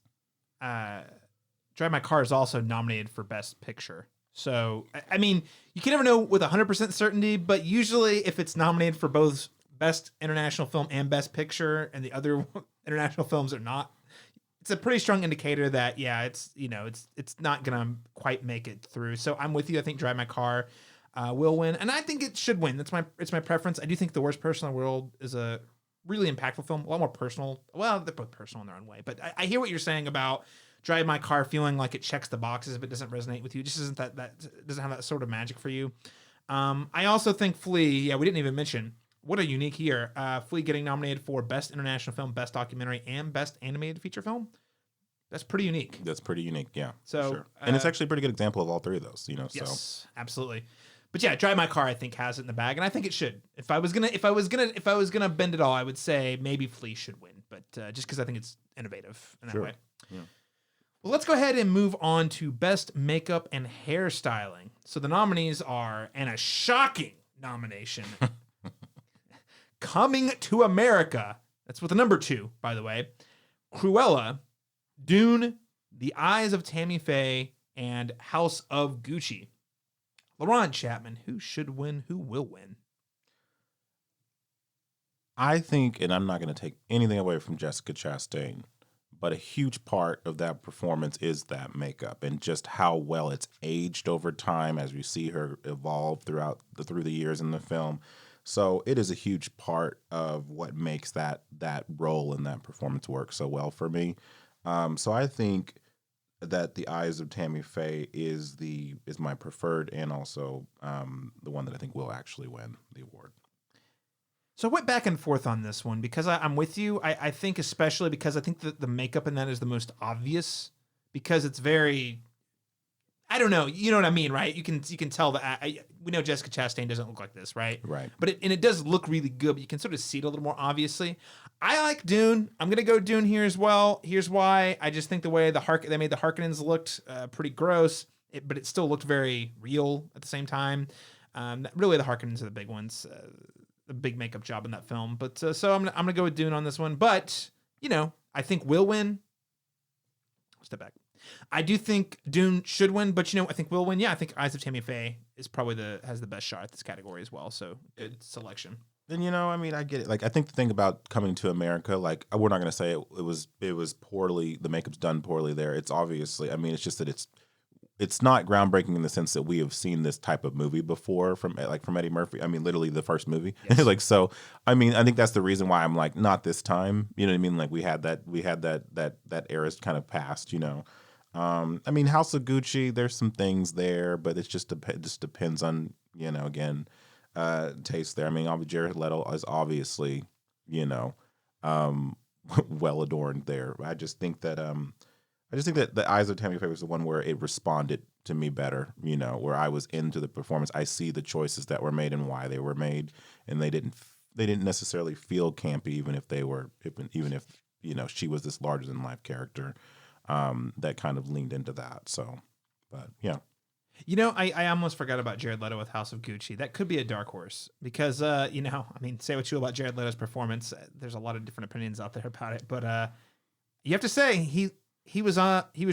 Drive My Car is also nominated for Best Picture. So, I mean, you can never know with 100% certainty, but usually if it's nominated for both Best International Film and Best Picture, and the other international films are not, it's a pretty strong indicator that, yeah, it's not going to quite make it through. So I'm with you. I think Drive My Car will win, and I think it should win. It's my preference. I do think The Worst Person in the World is a really impactful film, a lot more personal. Well, they're both personal in their own way, but I hear what you're saying about Drive My Car feeling like it checks the boxes if it doesn't resonate with you. It just isn't that doesn't have that sort of magic for you. I also think Flea. Yeah, we didn't even mention what a unique year. Flea getting nominated for Best International Film, Best Documentary, and Best Animated Feature Film. That's pretty unique. That's pretty unique, yeah. So, sure. And it's actually a pretty good example of all 3 of those. Yes, so absolutely. But yeah, Drive My Car I think has it in the bag, and I think it should. If I was gonna bend it all, I would say maybe Flea should win, but just because I think it's innovative in that Sure. way. Yeah. Well, let's go ahead and move on to Best Makeup and Hairstyling. So the nominees are, and a shocking nomination, Coming to America. That's with the number 2, by the way. Cruella, Dune, The Eyes of Tammy Faye, and House of Gucci. Laron, Chapman, who should win? Who will win? I think, and I'm not going to take anything away from Jessica Chastain, but a huge part of that performance is that makeup and just how well it's aged over time as we see her evolve through the years in the film. So it is a huge part of what makes that role and that performance work so well for me. So I think that The Eyes of Tammy Faye is my preferred, and also the one that I think will actually win the award. So I went back and forth on this one because I'm with you. I think especially because I think that the makeup in that is the most obvious, because it's very, I don't know, you know what I mean, right? You can tell that we know Jessica Chastain doesn't look like this, right? Right. But it does look really good, but you can sort of see it a little more obviously. I like Dune. I'm gonna go Dune here as well. Here's why. I just think the way they made the Harkonnens looked pretty gross, but it still looked very real at the same time. Really, the Harkonnens are the big ones. The big makeup job in that film. But so I'm gonna go with Dune on this one. But I think will win. Step back. I do think Dune should win, but I think will win. Yeah, I think Eyes of Tammy Faye is probably has the best shot at this category as well. So good selection. And I mean, I get it. Like, I think the thing about Coming to America, like, we're not going to say it was poorly. The makeup's done poorly there. It's obviously, I mean, it's just that it's not groundbreaking in the sense that we have seen this type of movie before from Eddie Murphy. I mean, literally the first movie. Yes. So, I mean, I think that's the reason why I'm like, not this time. You know what I mean? Like, we had that era's kind of passed. I mean, House of Gucci, there's some things there, but it just depends on again, taste there. I mean, Jared Leto is obviously well adorned there. I just think that The Eyes of Tammy Faye was the one where it responded to me better, where I was into the performance. I see the choices that were made and why they were made, and they didn't necessarily feel campy, even if she was this larger than life character that kind of leaned into that. So, but yeah. I almost forgot about Jared Leto with House of Gucci. That could be a dark horse because, I mean, say what you will about Jared Leto's performance. There's a lot of different opinions out there about it, but you have to say he was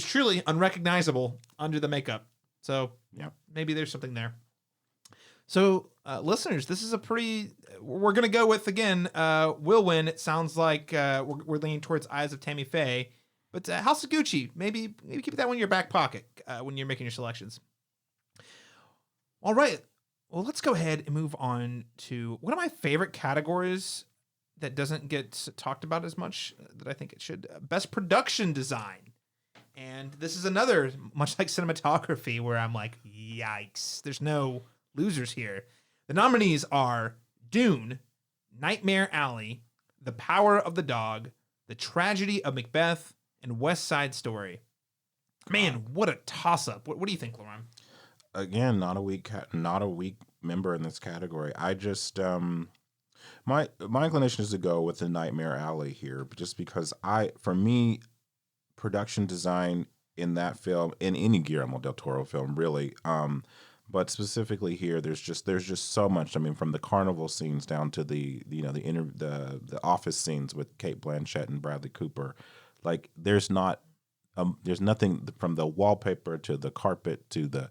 truly unrecognizable under the makeup. So Yeah. maybe there's something there. So listeners, this is we're going to go with, again, will win. It sounds like we're leaning towards Eyes of Tammy Faye, but House of Gucci, maybe keep that one in your back pocket when you're making your selections. All right. Well, let's go ahead and move on to one of my favorite categories that doesn't get talked about as much that I think it should. Best production design. And this is another, much like cinematography, where I'm like, yikes, there's no losers here. The nominees are Dune, Nightmare Alley, The Power of the Dog, The Tragedy of Macbeth, and West Side Story. Man, what a toss-up. What do you think, Laron? Again, not a weak member in this category. I just my inclination is to go with the Nightmare Alley here, just because for me, production design in that film, in any Guillermo del Toro film, really, but specifically here, there's just so much. I mean, from the carnival scenes down to the office scenes with Cate Blanchett and Bradley Cooper, like there's nothing from the wallpaper to the carpet to the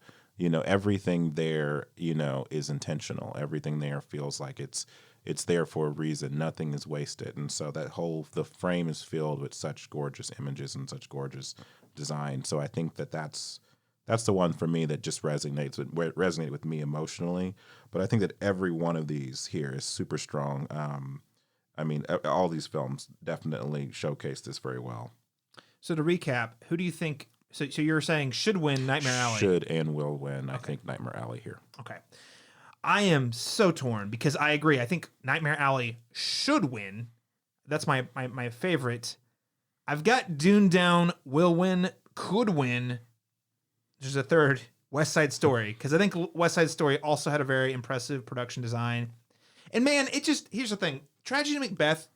everything there, is intentional. Everything there feels like it's there for a reason. Nothing is wasted. And so the frame is filled with such gorgeous images and such gorgeous design. So I think that's the one for me that just resonated with me emotionally. But I think that every one of these here is super strong. I mean, all these films definitely showcase this very well. So to recap, who do you think? So you're saying should win Nightmare Alley? Should and will win. Okay. I think Nightmare Alley here. Okay. I am so torn because I agree. I think Nightmare Alley should win. That's my favorite. I've got Dune down, will win, could win. There's a third, West Side Story, because I think West Side Story also had a very impressive production design. And man, here's the thing. Tragedy of Macbeth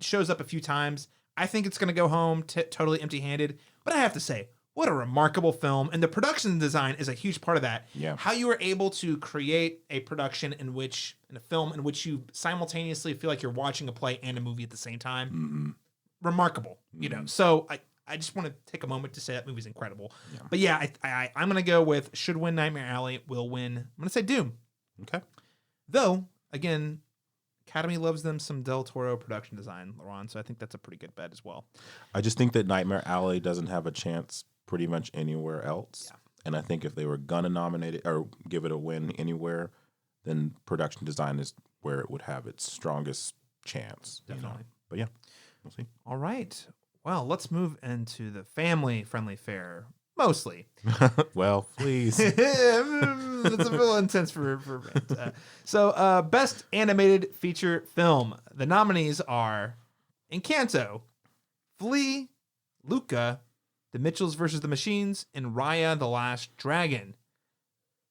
shows up a few times. I think it's going to go home totally empty-handed. But I have to say, what a remarkable film. And the production design is a huge part of that. Yeah. How you were able to create a production in a film in which you simultaneously feel like you're watching a play and a movie at the same time. Mm-hmm. Remarkable, So I just want to take a moment to say that movie's incredible. Yeah. But yeah, I'm going to go with should win Nightmare Alley, will win. I'm going to say Doom. Okay. Though, again, Academy loves them some Del Toro production design, Laron, so I think that's a pretty good bet as well. I just think that Nightmare Alley doesn't have a chance pretty much anywhere else. Yeah. And I think if they were going to nominate it or give it a win anywhere, then production design is where it would have its strongest chance. Definitely. But yeah, we'll see. All right. Well, let's move into the family-friendly fare, mostly. Well, please. It's a little intense for So, best animated feature film. The nominees are Encanto, Flea, Luca, The Mitchells vs. the Machines, and Raya the Last Dragon.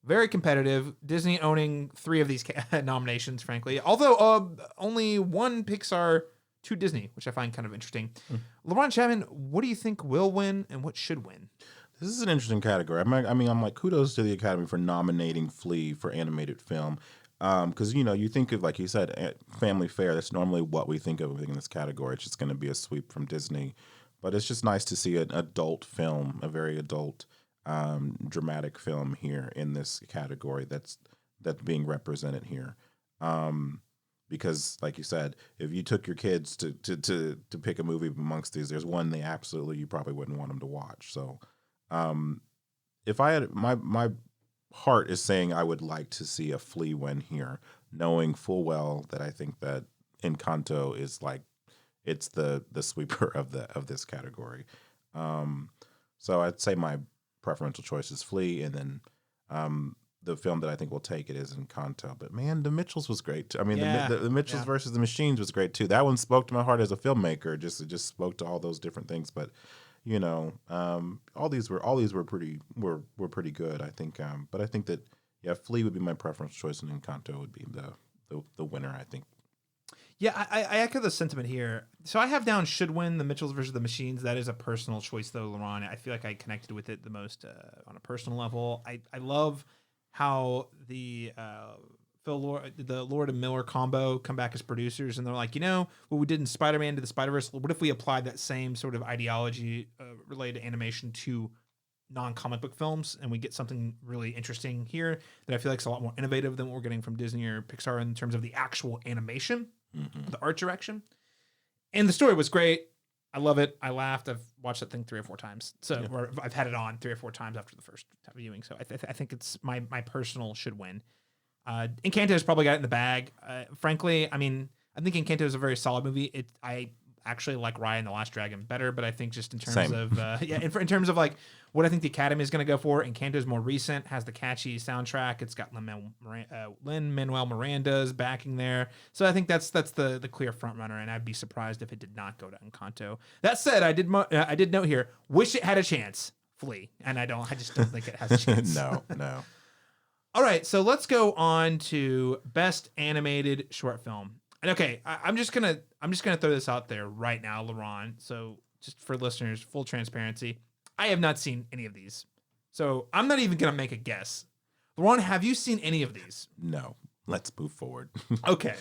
Very competitive. Disney owning 3 of these nominations, frankly. Although only one Pixar, 2 Disney, which I find kind of interesting. LeBron Chapman, what do you think will win and what should win? This is an interesting category. I'm like, kudos to the Academy for nominating Flea for animated film. Because, you think of, like you said, family fare. That's normally what we think of in this category. It's just going to be a sweep from Disney. But it's just nice to see an adult film, a very adult, dramatic film here in this category that's being represented here. Because, like you said, if you took your kids to pick a movie amongst these, there's one you probably wouldn't want them to watch. So, if I had my heart is saying I would like to see a Flea win here, knowing full well that I think that Encanto is like it's the sweeper of this category. So I'd say my preferential choice is Flea, and then the film that I think will take it is Encanto. But man, The Mitchells was great. I mean, the Mitchells versus the Machines was great too. That one spoke to my heart as a filmmaker. It just spoke to all those different things. But all these were pretty good, I think. But I think that Flea would be my preferential choice, and Encanto would be the winner, I think. Yeah, I echo the sentiment here. So I have down should win The Mitchells versus the Machines. That is a personal choice, though, Laron. I feel like I connected with it the most on a personal level. I love how the the Lord and Miller combo come back as producers, and they're like, what we did in Spider-Man to the Spider-Verse, what if we applied that same sort of ideology related to animation to non-comic book films, and we get something really interesting here that I feel like is a lot more innovative than what we're getting from Disney or Pixar in terms of the actual animation, the art direction. And the story was great. I love it. I laughed. I've watched that thing 3 or 4 times. Or I've had it on 3 or 4 times after the first viewing. So I think it's my personal should win. Encanto's probably got it in the bag. Frankly, I mean, I think Encanto is a very solid movie. I actually like Raya and the Last Dragon better, but I think just in terms of in terms of like what I think the Academy is going to go for, Encanto is more recent, has the catchy soundtrack. It's got Lin-Manuel Miranda's backing there, so I think that's the clear front runner, and I'd be surprised if it did not go to Encanto. That said, I did note here, wish it had a chance, Flea, and I just don't think it has a chance. No. All right, so let's go on to Best Animated Short Film. And okay, I'm just gonna throw this out there right now, Laron. So just for listeners, full transparency, I have not seen any of these, so I'm not even gonna make a guess. Laron, have you seen any of these? No. Let's move forward. Okay,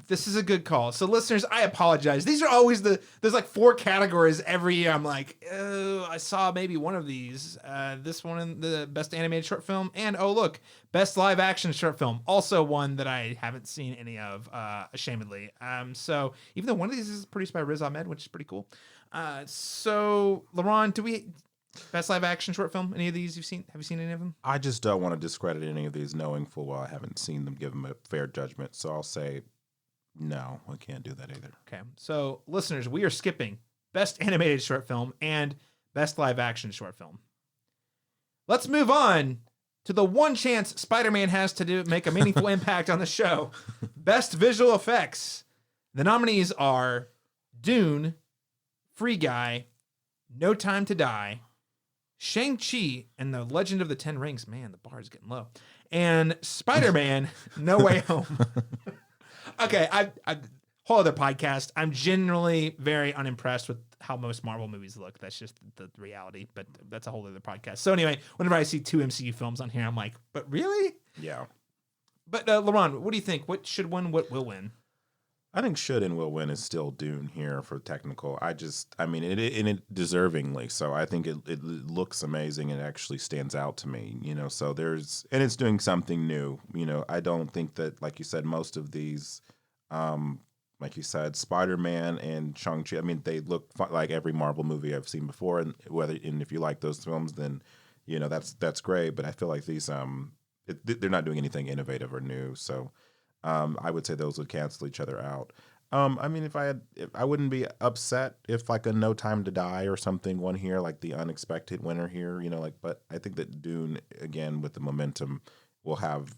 this is a good call. So listeners, I apologize. These are always there's like 4 categories every year. I'm like, oh, I saw maybe one of these. This one in the Best Animated Short Film, and oh look, Best Live Action Short Film, also one that I haven't seen any of, ashamedly. So even though one of these is produced by Riz Ahmed, which is pretty cool. So Laron, Best Live Action Short Film, any of these you've seen? Have you seen any of them? I just don't want to discredit any of these knowing full well I haven't seen them, give them a fair judgment. So I'll say no, I can't do that either. Okay. So listeners, we are skipping Best Animated Short Film and Best Live Action Short Film. Let's move on to the one chance Spider-Man has to make a meaningful impact on the show. Best Visual Effects. The nominees are Dune, Free Guy, No Time to Die, Shang-Chi and the Legend of the Ten Rings. Man, the bar is getting low. And Spider-Man, No Way Home. Okay, I whole other podcast. I'm generally very unimpressed with how most Marvel movies look. That's just the reality, but that's a whole other podcast. So anyway, whenever I see 2 MCU films on here, I'm like, but really? Yeah. But Laron, what do you think? What should win? What will win? I think should and will win is still Dune here for technical. I mean, it deservingly. So I think it looks amazing and it actually stands out to me, so and it's doing something new. I don't think that, like you said, most of these, like you said, Spider-Man and Shang-Chi, I mean, they look like every Marvel movie I've seen before. And if you like those films, then, that's great. But I feel like these, they're not doing anything innovative or new. So, I would say those would cancel each other out. I mean, if I wouldn't be upset if like a No Time to Die or something won here, like the unexpected winner here, but I think that Dune, again, with the momentum, will have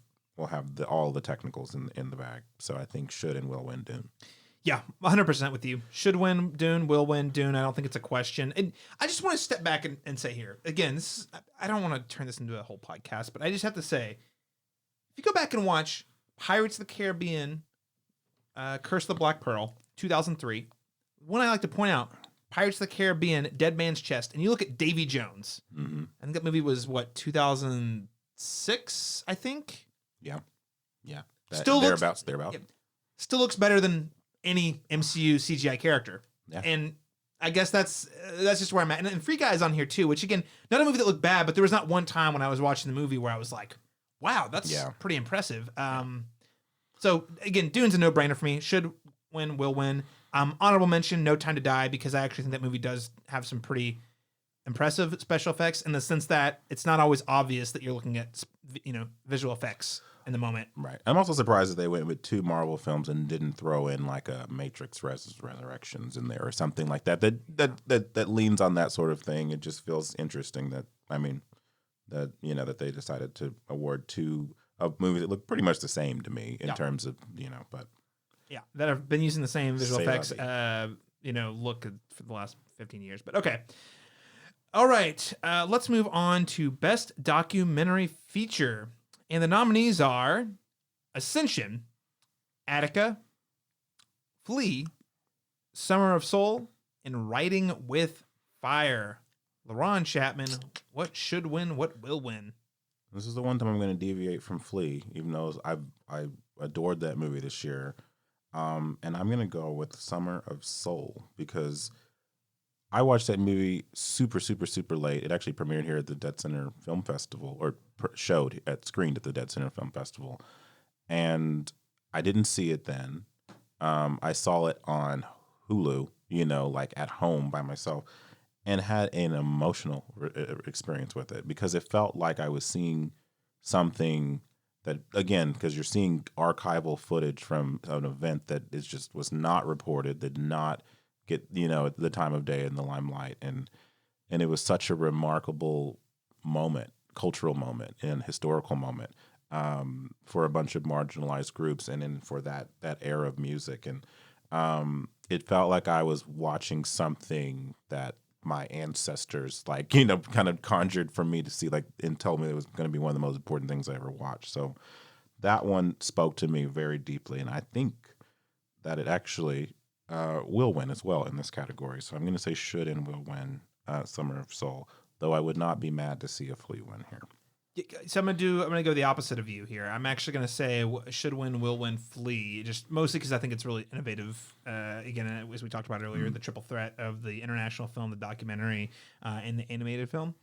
all the technicals in the bag. So I think should and will win Dune. Yeah, 100% with you. Should win Dune, will win Dune. I don't think it's a question. And I just want to step back and say here, again, I don't want to turn this into a whole podcast, but I just have to say, if you go back and watch Pirates of the Caribbean, Curse of the Black Pearl, 2003. One I like to point out, Pirates of the Caribbean, Dead Man's Chest, and you look at Davy Jones. Mm-hmm. I think that movie was, 2006, I think? Yeah. Thereabouts. Yeah. Still looks better than any MCU CGI character. Yeah. And I guess that's just where I'm at. And Free Guy is on here too, which again, not a movie that looked bad, but there was not one time when I was watching the movie where I was like, wow, that's pretty impressive. So again, Dune's a no-brainer for me. Should win, will win. Honorable mention, No Time to Die, because I actually think that movie does have some pretty impressive special effects in the sense that it's not always obvious that you're looking at, visual effects in the moment. Right. I'm also surprised that they went with 2 Marvel films and didn't throw in like a Matrix Resurrections in there or something like that. That leans on that sort of thing. It just feels interesting that that they decided to award 2 movies that look pretty much the same to me in terms of, but that have been using the same visual effects, look for the last 15 years. But okay. All right. Let's move on to Best Documentary Feature. And the nominees are Ascension, Attica, Flea, Summer of Soul, and Writing with Fire. Laron, Chapman, what should win, what will win? This is the one time I'm going to deviate from Flea, even though I adored that movie this year. And I'm going to go with Summer of Soul because I watched that movie super, super, super late. It actually premiered here at the Dead Center Film Festival, or screened at the Dead Center Film Festival. And I didn't see it then. I saw it on Hulu, like at home by myself, and had an emotional experience with it because it felt like I was seeing something that, again, because you're seeing archival footage from an event that was not reported, did not get, at the time of day in the limelight. And it was such a remarkable moment, cultural moment and historical moment for a bunch of marginalized groups and then for that era of music. And it felt like I was watching something that my ancestors kind of conjured for me to see, and told me it was going to be one of the most important things I ever watched. So that one spoke to me very deeply. And I think that it actually will win as well in this category. So I'm going to say should and will win Summer of Soul, though I would not be mad to see a Flea win here. So I'm gonna go the opposite of you here. I'm actually gonna say should win, will win, Flea, just mostly because I think it's really innovative. Again, as we talked about earlier, the triple threat of the international film, the documentary, and the animated film.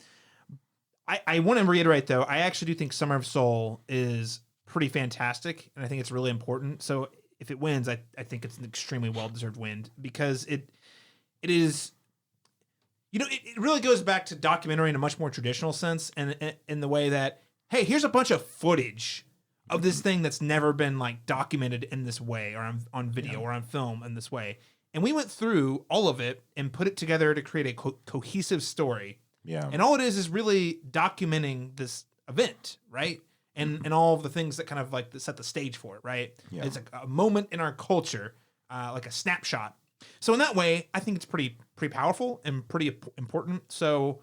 I want to reiterate though, I actually do think Summer of Soul is pretty fantastic, and I think it's really important. So if it wins, I think it's an extremely well deserved win because it is. It really goes back to documentary in a much more traditional sense, and in the way that, hey, here's a bunch of footage of this thing that's never been documented in this way, or on video, or on film in this way, and we went through all of it and put it together to create a cohesive story. Yeah, and all it is really documenting this event, right? And all of the things that kind of set the stage for it, right? Yeah. It's a moment in our culture, like a snapshot. So in that way, I think it's pretty powerful and pretty important. So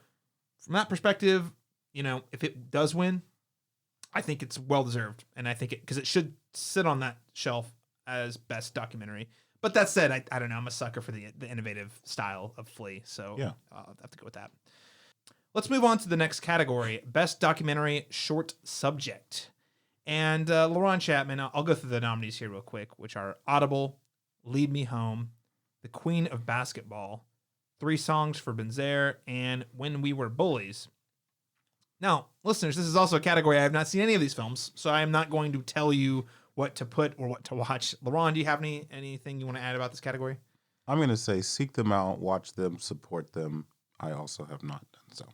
from that perspective, if it does win, I think it's well deserved, and I think because it should sit on that shelf as best documentary. But that said, I don't know. I'm a sucker for the innovative style of Flea, so yeah, I'll have to go with that. Let's move on to the next category: best documentary short subject. And Laron Chapman, I'll go through the nominees here real quick, which are Audible, Lead Me Home, The Queen of Basketball, 3 Songs for Benzer, and When We Were Bullies. Now, listeners, this is also a category I have not seen any of these films, so I am not going to tell you what to put or what to watch. Laron, do you have anything you want to add about this category? I'm going to say seek them out, watch them, support them. I also have not done so.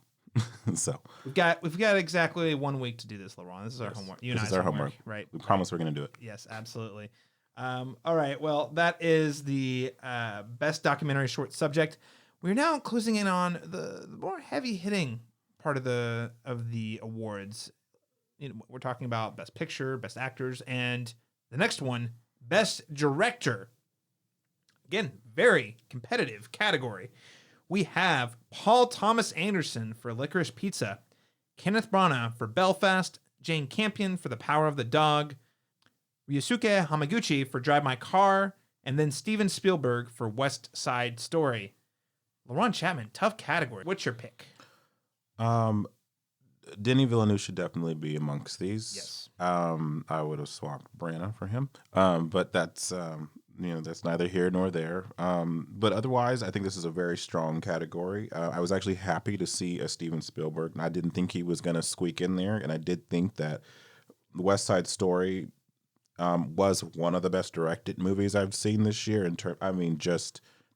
So we've got exactly 1 week to do this, Laron. This is our homework. This is our homework, right? We promise we're going to do it. Yes, absolutely. All right. Well, that is the best documentary short subject. We're now closing in on the more heavy hitting part of the awards. We're talking about best picture, best actors, and the next one, best director. Again, very competitive category. We have Paul Thomas Anderson for Licorice Pizza, Kenneth Branagh for Belfast, Jane Campion for The Power of the Dog, Ryusuke Hamaguchi for Drive My Car, and then Steven Spielberg for West Side Story. Laron Chapman, tough category. What's your pick? Denis Villeneuve should definitely be amongst these. Yes. I would have swapped Branagh for him. But that's that's neither here nor there. But otherwise, I think this is a very strong category. I was actually happy to see a Steven Spielberg, and I didn't think he was going to squeak in there. And I did think that West Side Story was one of the best directed movies I've seen this year.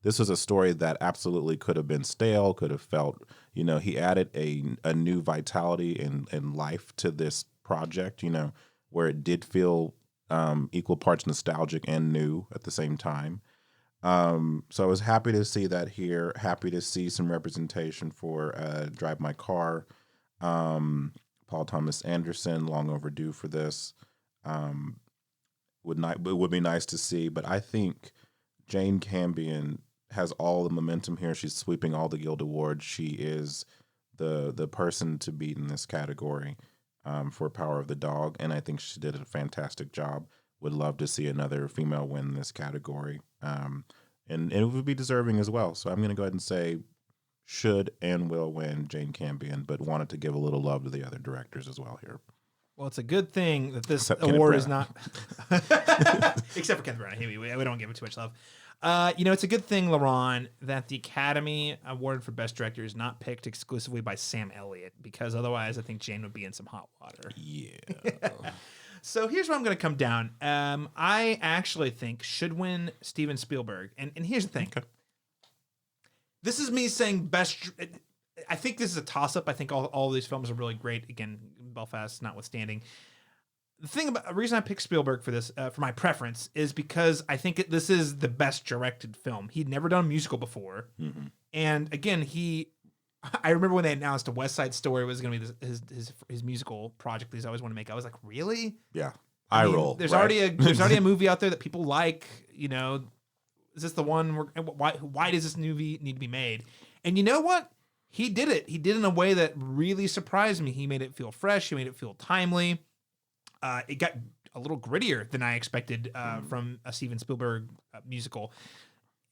This was a story that absolutely could have been stale, could have felt, he added a new vitality and life to this project, where it did feel equal parts nostalgic and new at the same time. So I was happy to see that here, happy to see some representation for Drive My Car. Paul Thomas Anderson, long overdue for this. It would be nice to see, but I think Jane Campion has all the momentum here. She's sweeping all the Guild Awards. She is the person to beat in this category for Power of the Dog, and I think she did a fantastic job. Would love to see another female win this category, and it would be deserving as well. So I'm going to go ahead and say should and will win Jane Campion, but wanted to give a little love to the other directors as well here. Well, it's a good thing that this Except Kenneth award is Branagh. not, except for Kenneth Branagh. We don't give it too much love. It's a good thing, Laron, that the Academy Award for Best Director is not picked exclusively by Sam Elliott, because otherwise I think Jane would be in some hot water. Yeah. So here's where I'm going to come down. I actually think should win Steven Spielberg. And here's the thing. Okay. This is me saying best. I think this is a toss-up. I think all of these films are really great. Again, Belfast notwithstanding. The reason I picked Spielberg for this, for my preference, is because I think this is the best directed film. He'd never done a musical before. Mm-hmm. And again, I remember when they announced a West Side Story was going to be his musical project that he's always wanted to make. I was like, really? Yeah. I mean, roll. There's right? already a movie out there that people like. Is this the one? Why does this movie need to be made? And you know what? He did it. He did it in a way that really surprised me. He made it feel fresh. He made it feel timely. It got a little grittier than I expected from a Steven Spielberg musical.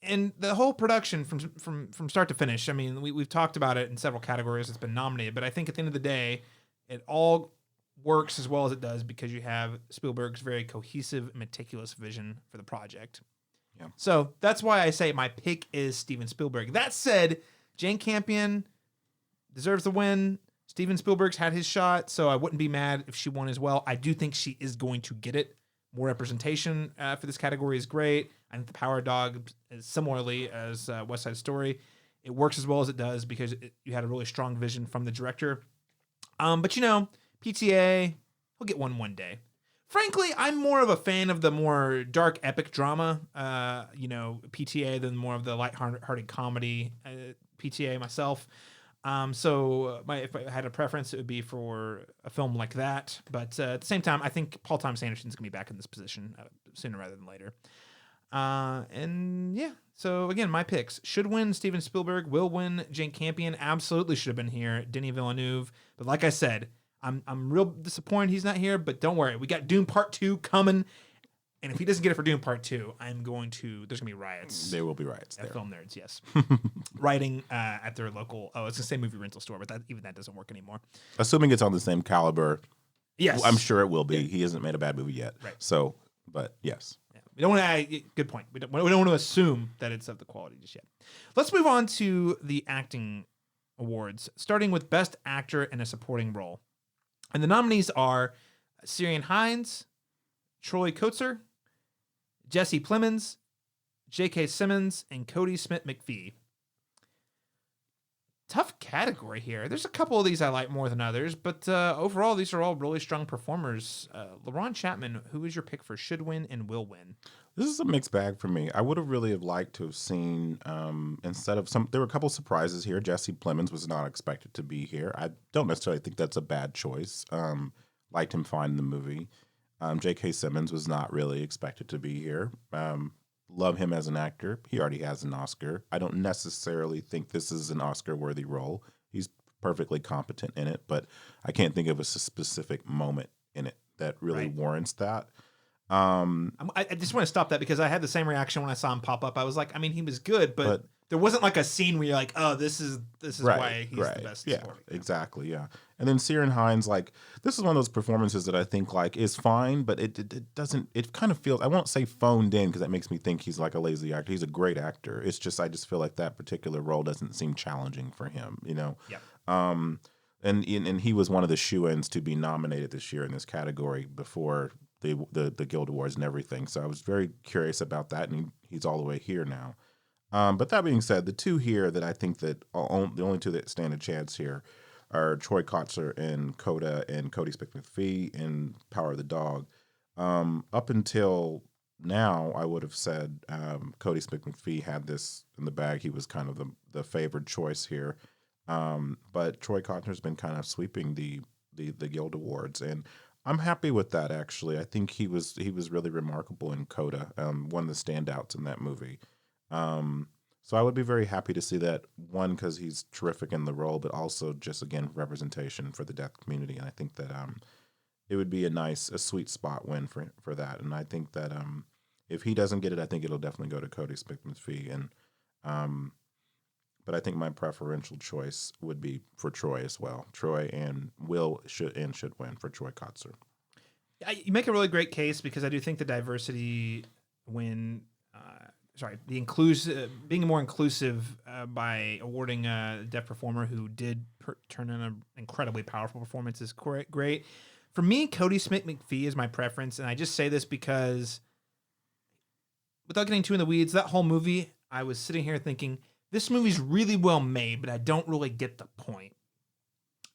And the whole production from start to finish, I mean, we've talked about it in several categories. It's been nominated, but I think at the end of the day, it all works as well as it does because you have Spielberg's very cohesive, meticulous vision for the project. Yeah. So that's why I say my pick is Steven Spielberg. That said, Jane Campion deserves the win. Steven Spielberg's had his shot, so I wouldn't be mad if she won as well. I do think she is going to get it. More representation for this category is great. I think The Power Dog is similarly as West Side Story. It works as well as it does because you had a really strong vision from the director. But PTA, he'll get one day. Frankly, I'm more of a fan of the more dark epic drama, PTA, than more of the lighthearted comedy PTA myself. If I had a preference, it would be for a film like that. But at the same time, I think Paul Thomas Anderson's going to be back in this position sooner rather than later. So again, my picks should win Steven Spielberg, will win Jane Campion, absolutely should have been here, Denis Villeneuve. But like I said, I'm real disappointed he's not here, but don't worry. We got Dune Part 2 coming. And if he doesn't get it for Dune Part 2, there's going to be riots. There will be riots at there. Film Nerds, yes. Writing at their local, it's the same movie rental store, but even that doesn't work anymore. Assuming it's on the same caliber. Yes. I'm sure it will be. Yeah. He hasn't made a bad movie yet. Right. So, but yes. Yeah. We don't want to, good point. We don't want to assume that it's of the quality just yet. Let's move on to the acting awards, starting with Best Actor in a Supporting Role. And the nominees are Ciarán Hinds, Troy Kotsur, Jesse Plemons, J.K. Simmons, and Cody Smith-McPhee. Tough category here. There's a couple of these I like more than others, but overall, these are all really strong performers. Laron Chapman, who is your pick for should win and will win? This is a mixed bag for me. I would have really liked to have seen, instead of there were a couple surprises here. Jesse Plemons was not expected to be here. I don't necessarily think that's a bad choice. Liked him fine in the movie. J.K. Simmons was not really expected to be here. Love him as an actor. He already has an Oscar. I don't necessarily think this is an Oscar-worthy role. He's perfectly competent in it, but I can't think of a specific moment in it that really warrants that. I just want to stop that because I had the same reaction when I saw him pop up. I was like, I mean, he was good, but there wasn't like a scene where you're like, oh, this is why he's the best. Yeah, exactly. Yeah. And then Ciarán Hinds, like, this is one of those performances that I think like is fine, but it doesn't, it kind of feels, I won't say phoned in because that makes me think he's like a lazy actor. He's a great actor. It's just, I just feel like that particular role doesn't seem challenging for him, Yep. And he was one of the shoo-ins to be nominated this year in this category before the Guild Awards and everything. So I was very curious about that, and he's all the way here now. But that being said, the two here that I think that the only two that stand a chance here are Troy Kotsur and Cody Smith-McPhee in Power of the Dog. Up until now, I would have said Cody Smith-McPhee had this in the bag. He was kind of the favored choice here. But Troy Kotcher's been kind of sweeping the Guild Awards, and I'm happy with that, actually. I think he was really remarkable in Coda, one of the standouts in that movie. So I would be very happy to see that, one, because he's terrific in the role, but also just, again, representation for the deaf community. And I think that it would be a sweet spot win for that. And I think that if he doesn't get it, I think it'll definitely go to Cody Smith-McPhee. And But I think my preferential choice would be for Troy as well. Troy and should win for Troy Kotsur. You make a really great case because I do think the diversity the being more inclusive by awarding a deaf performer who did turn in an incredibly powerful performance is great. For me, Cody Smith McPhee is my preference, and I just say this because, without getting too in the weeds, that whole movie, I was sitting here thinking, this movie's really well made, but I don't really get the point.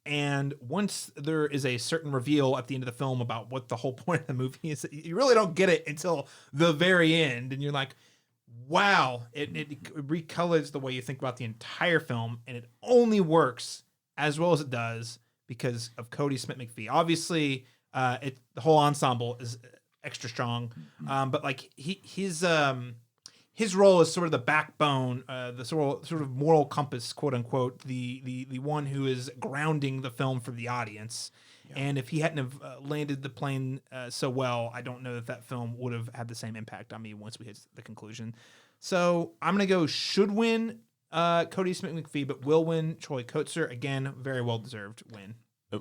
And once there is a certain reveal at the end of the film about what the whole point of the movie is, you really don't get it until the very end, and you're like, wow, it recolors the way you think about the entire film, and it only works as well as it does because of Cody Smith McPhee. Obviously, the whole ensemble is extra strong, but like his role is sort of the backbone, the sort of moral compass, quote unquote, the one who is grounding the film for the audience. Yeah. And if he hadn't have landed the plane so well, I don't know that film would have had the same impact on me once we hit the conclusion. So I'm going to go should win Cody Smith McPhee, but will win Troy Kotsur. Again, very well-deserved win.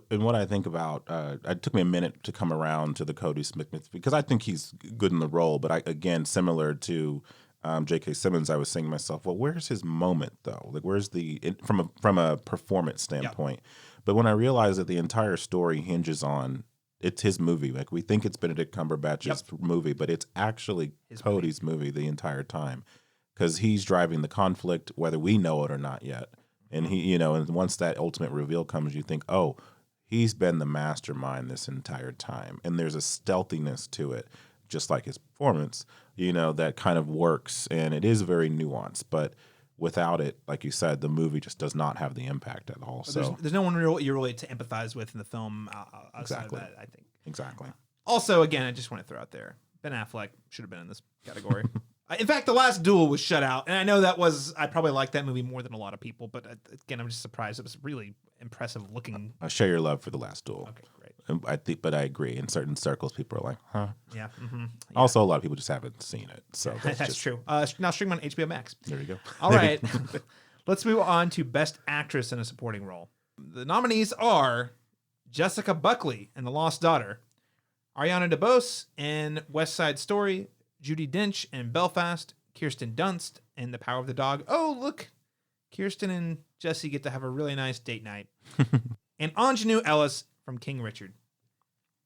And what I think about, it took me a minute to come around to the Cody Smith McPhee because I think he's good in the role. But again, similar to J.K. Simmons, I was saying to myself, well, where's his moment though? Like, where's from a performance standpoint? Yep. But when I realized that the entire story hinges on it's his movie. Like, we think it's Benedict Cumberbatch's movie, but it's actually Cody's movie the entire time because he's driving the conflict, whether we know it or not yet. And and once that ultimate reveal comes, you think, oh, he's been the mastermind this entire time. And there's a stealthiness to it, just like his performance, that kind of works. And it is very nuanced, but without it, like you said, the movie just does not have the impact at all. So there's no one you really to empathize with in the film outside of that, I think. Exactly. Also, again, I just want to throw out there, Ben Affleck should have been in this category. In fact, The Last Duel was shut out, and I know I probably like that movie more than a lot of people, but again, I'm just surprised. It was really impressive looking. I share your love for The Last Duel. Okay, great. But I agree. In certain circles, people are like, huh? Yeah. Mm-hmm, yeah. Also, a lot of people just haven't seen it. So that's true. Now stream on HBO Max. There you go. All right. Let's move on to Best Actress in a Supporting Role. The nominees are Jessica Buckley in The Lost Daughter, Ariana DeBose in West Side Story, Judi Dench in Belfast, Kirsten Dunst in The Power of the Dog. Oh, look. Kirsten and Jesse get to have a really nice date night. And Ingenue Ellis from King Richard.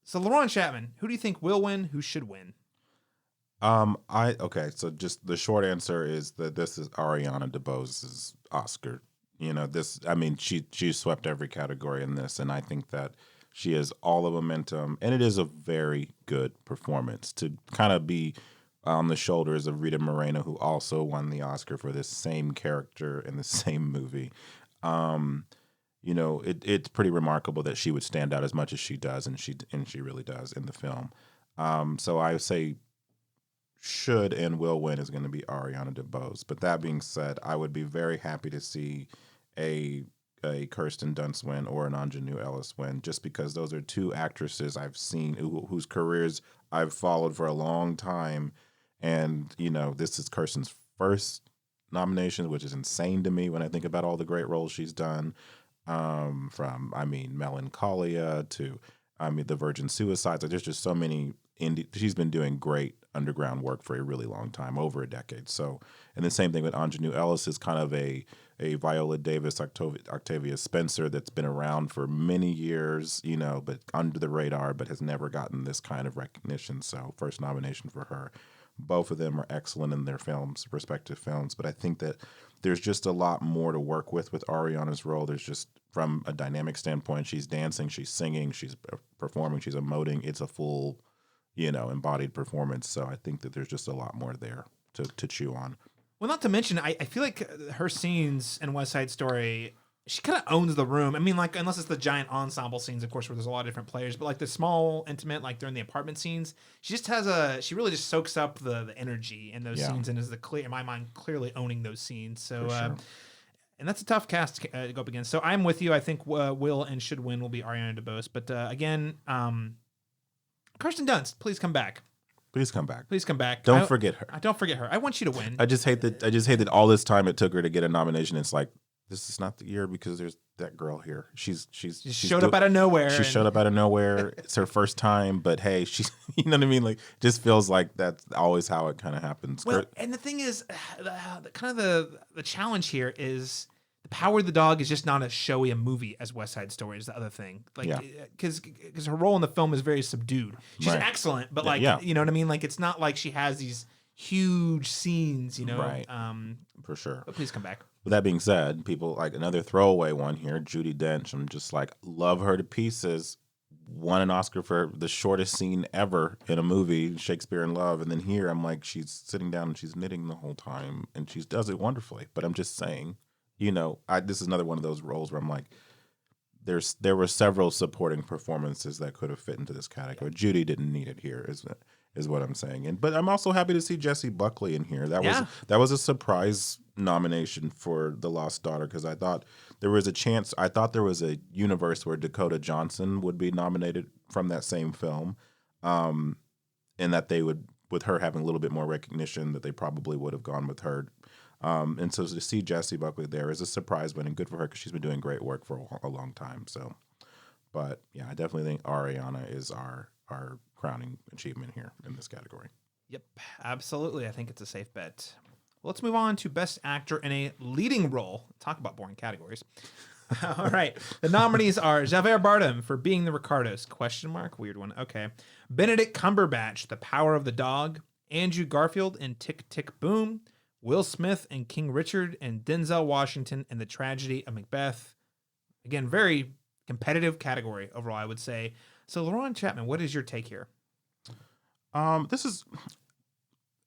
So, Laron Chapman, who do you think will win? Who should win? So just the short answer is that this is Ariana DeBose's Oscar. She swept every category in this, and I think that she has all the momentum, and it is a very good performance to kind of be on the shoulders of Rita Moreno, who also won the Oscar for this same character in the same movie. It's pretty remarkable that she would stand out as much as she does, and she really does in the film. So I would say should and will win is going to be Ariana DeBose. But that being said, I would be very happy to see a Kirsten Dunst win or an Ingenue Ellis win, just because those are two actresses I've seen whose careers I've followed for a long time. And, this is Kirsten's first nomination, which is insane to me when I think about all the great roles she's done. From Melancholia to, The Virgin Suicides. There's just so many she's been doing great underground work for a really long time, over a decade. So, and the same thing with Ingenue Ellis is kind of a Viola Davis, Octavia Spencer that's been around for many years, but under the radar, but has never gotten this kind of recognition. So, first nomination for her. Both of them are excellent in their respective films, but I think that there's just a lot more to work with Ariana's role. There's just, from a dynamic standpoint, she's dancing, she's singing, she's performing, she's emoting. It's a full, embodied performance. So I think that there's just a lot more there to chew on. Well, not to mention, I feel like her scenes in West Side Story, she kind of owns the room. Unless it's the giant ensemble scenes, of course, where there's a lot of different players, but like the small, intimate, like during the apartment scenes, she really just soaks up the energy in those scenes and is in my mind, clearly owning those scenes. So, sure. And that's a tough cast to go up against. So I'm with you. I think will and should win will be Ariana DeBose. But again, Kirsten Dunst, please come back. Please come back. Please come back. Don't forget her. Don't forget her. I want you to win. I just hate that all this time it took her to get a nomination. It's like, this is not the year because there's that girl here. She showed up out of nowhere. She showed up out of nowhere. It's her first time, but hey, she's, you know what I mean? Like, just feels like that's always how it kind of happens. Well, and the thing is, the challenge here is The Power of the Dog is just not as showy a movie as West Side Story is the other thing. Like, because her role in the film is very subdued. She's excellent, but like, you know what I mean? Like, it's not like she has these huge scenes, you know? Right. For sure. But please come back. With that being said, people like another throwaway one here, Judi Dench. I'm just like, love her to pieces. Won an Oscar for the shortest scene ever in a movie, Shakespeare in Love. And then here I'm like, she's sitting down and she's knitting the whole time and she does it wonderfully. But I'm just saying, you know, this is another one of those roles where I'm like, there were several supporting performances that could have fit into this category. Judy didn't need it here, is what I'm saying. But I'm also happy to see Jessie Buckley in here. That was a surprise nomination for The Lost Daughter because I thought there was a chance. I thought there was a universe where Dakota Johnson would be nominated from that same film, and that they would, with her having a little bit more recognition, that they probably would have gone with her. And so to see Jessie Buckley there is a surprise win and good for her because she's been doing great work for a long time. So, but yeah, I definitely think Ariana is our crowning achievement here in this category. Yep, absolutely. I think it's a safe bet. Well, let's move on to Best Actor in a Leading Role. Talk about boring categories. All right. The nominees are Javier Bardem for Being the Ricardos, ? Weird one. Okay. Benedict Cumberbatch, The Power of the Dog. Andrew Garfield in Tick, Tick, Boom. Will Smith in King Richard. And Denzel Washington in The Tragedy of Macbeth. Again, very competitive category overall, I would say. So, Laron Chapman, what is your take here?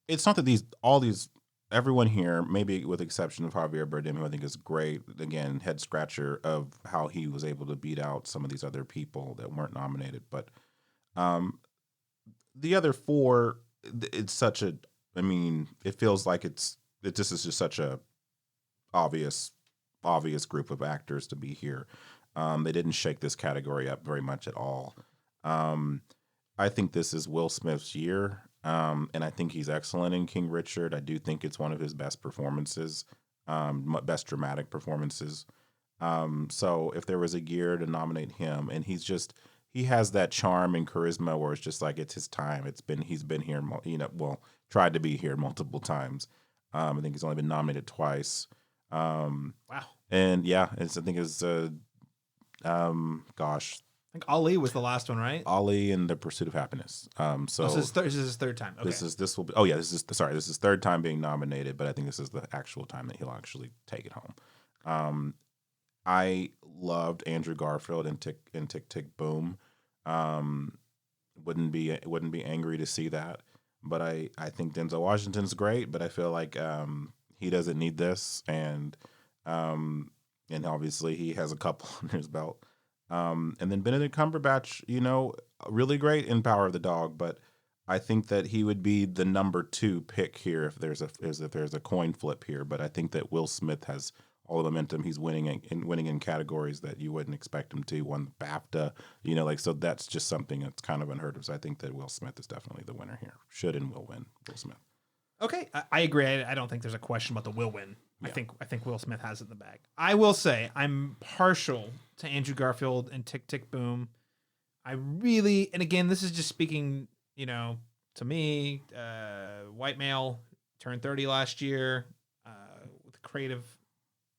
It's not that everyone here, maybe with the exception of Javier Bardem, who I think is great, again, head scratcher of how he was able to beat out some of these other people that weren't nominated. But the other four, it's such a, I mean, it feels like this is just such a obvious group of actors to be here. They didn't shake this category up very much at all. I think this is Will Smith's year. And I think he's excellent in King Richard. I do think it's one of his best performances, best dramatic performances. So if there was a year to nominate him, and he has that charm and charisma where it's just like, it's his time. He's been here, tried to be here multiple times. I think he's only been nominated twice. Wow. And yeah, I think it's, I think Ali was the last one, right? Ali and The Pursuit of Happiness. So this is his third time. Okay. This is third time being nominated, but I think this is the actual time that he'll actually take it home. I loved Andrew Garfield in Tick, Tick, Boom. Wouldn't be angry to see that, but I think Denzel Washington's great, but I feel like he doesn't need this, and obviously he has a couple under his belt. And then Benedict Cumberbatch, really great in Power of the Dog, but I think that he would be the number 2 pick here if there's a coin flip here. But I think that Will Smith has all the momentum. He's winning in categories that you wouldn't expect him to. Won BAFTA, so that's just something that's kind of unheard of. So I think that Will Smith is definitely the winner here. Should and will win, Will Smith. Okay, I agree. I don't think there's a question about the will win. Yeah. I think Will Smith has it in the bag. I will say I'm partial to Andrew Garfield and Tick, Tick, Boom. I really, and again, this is just speaking, to me, white male, turned 30 last year, with creative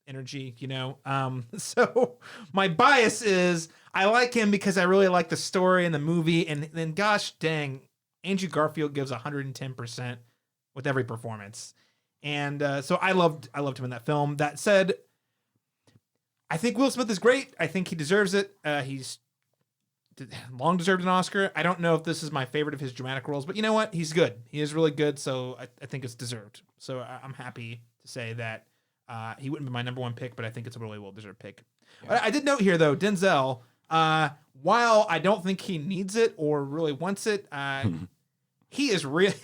energy, So my bias is I like him because I really like the story and the movie, and then gosh dang, Andrew Garfield gives 110% with every performance. And so I loved him in that film. That said, I think Will Smith is great. I think he deserves it. He's long deserved an Oscar. I don't know if this is my favorite of his dramatic roles, but you know what? He's good. He is really good, so I think it's deserved. So I'm happy to say that he wouldn't be my number 1 pick, but I think it's a really well-deserved pick. Yeah. I did note here, though, Denzel, while I don't think he needs it or really wants it, he is really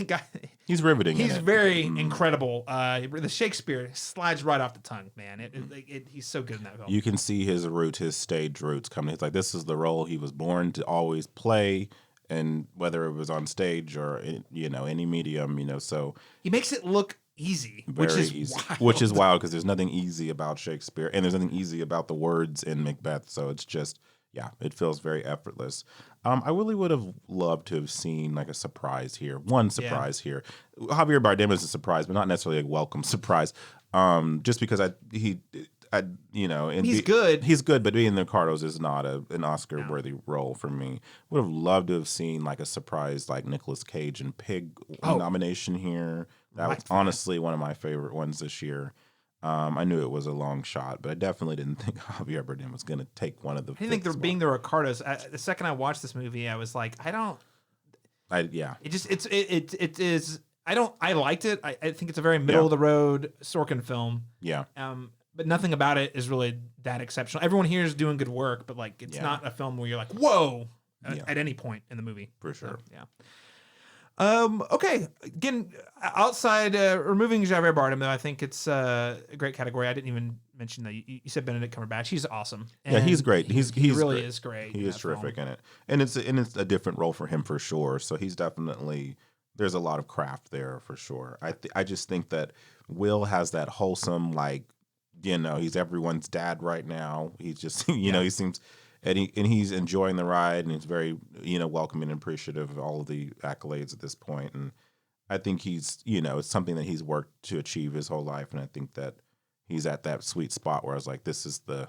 he's riveting. He's very incredible. The Shakespeare slides right off the tongue, man. He's so good in that film. You can see his stage roots coming. It's like this is the role he was born to always play, and whether it was on stage or any medium, so He makes it look easy, which very is easy, wild. which is wild because there's nothing easy about Shakespeare, and there's nothing easy about the words in Macbeth. So it's just, it feels very effortless. I really would have loved to have seen like a surprise here, one surprise here. Javier Bardem is a surprise, but not necessarily a welcome surprise. Just because He's good. He's good, but being the Ricardos is not an Oscar-worthy role for me. Would have loved to have seen like a surprise, like Nicolas Cage and Pig nomination here. That was honestly one of my favorite ones this year. I knew it was a long shot, but I definitely didn't think Javier Bardem was going to take one of the. I didn't think they're being the Ricardos. The second I watched this movie, I was like, It is. I liked it. I think it's a very middle of the road Sorkin film. Yeah. But nothing about it is really that exceptional. Everyone here is doing good work, but like it's not a film where you're like, whoa, at any point in the movie. For sure. So, okay. Again, outside removing Javier Bardem, though, I think it's a great category. I didn't even mention that you said Benedict Cumberbatch. He's awesome. And he's great. He really great. is great. He is terrific in it, and it's a different role for him for sure. So he's definitely, there's a lot of craft there for sure. I just think that Will has that wholesome, like, he's everyone's dad right now. He's just he seems. And he's enjoying the ride, and he's very, welcoming and appreciative of all of the accolades at this point. And I think he's, it's something that he's worked to achieve his whole life. And I think that he's at that sweet spot where I was like, this is the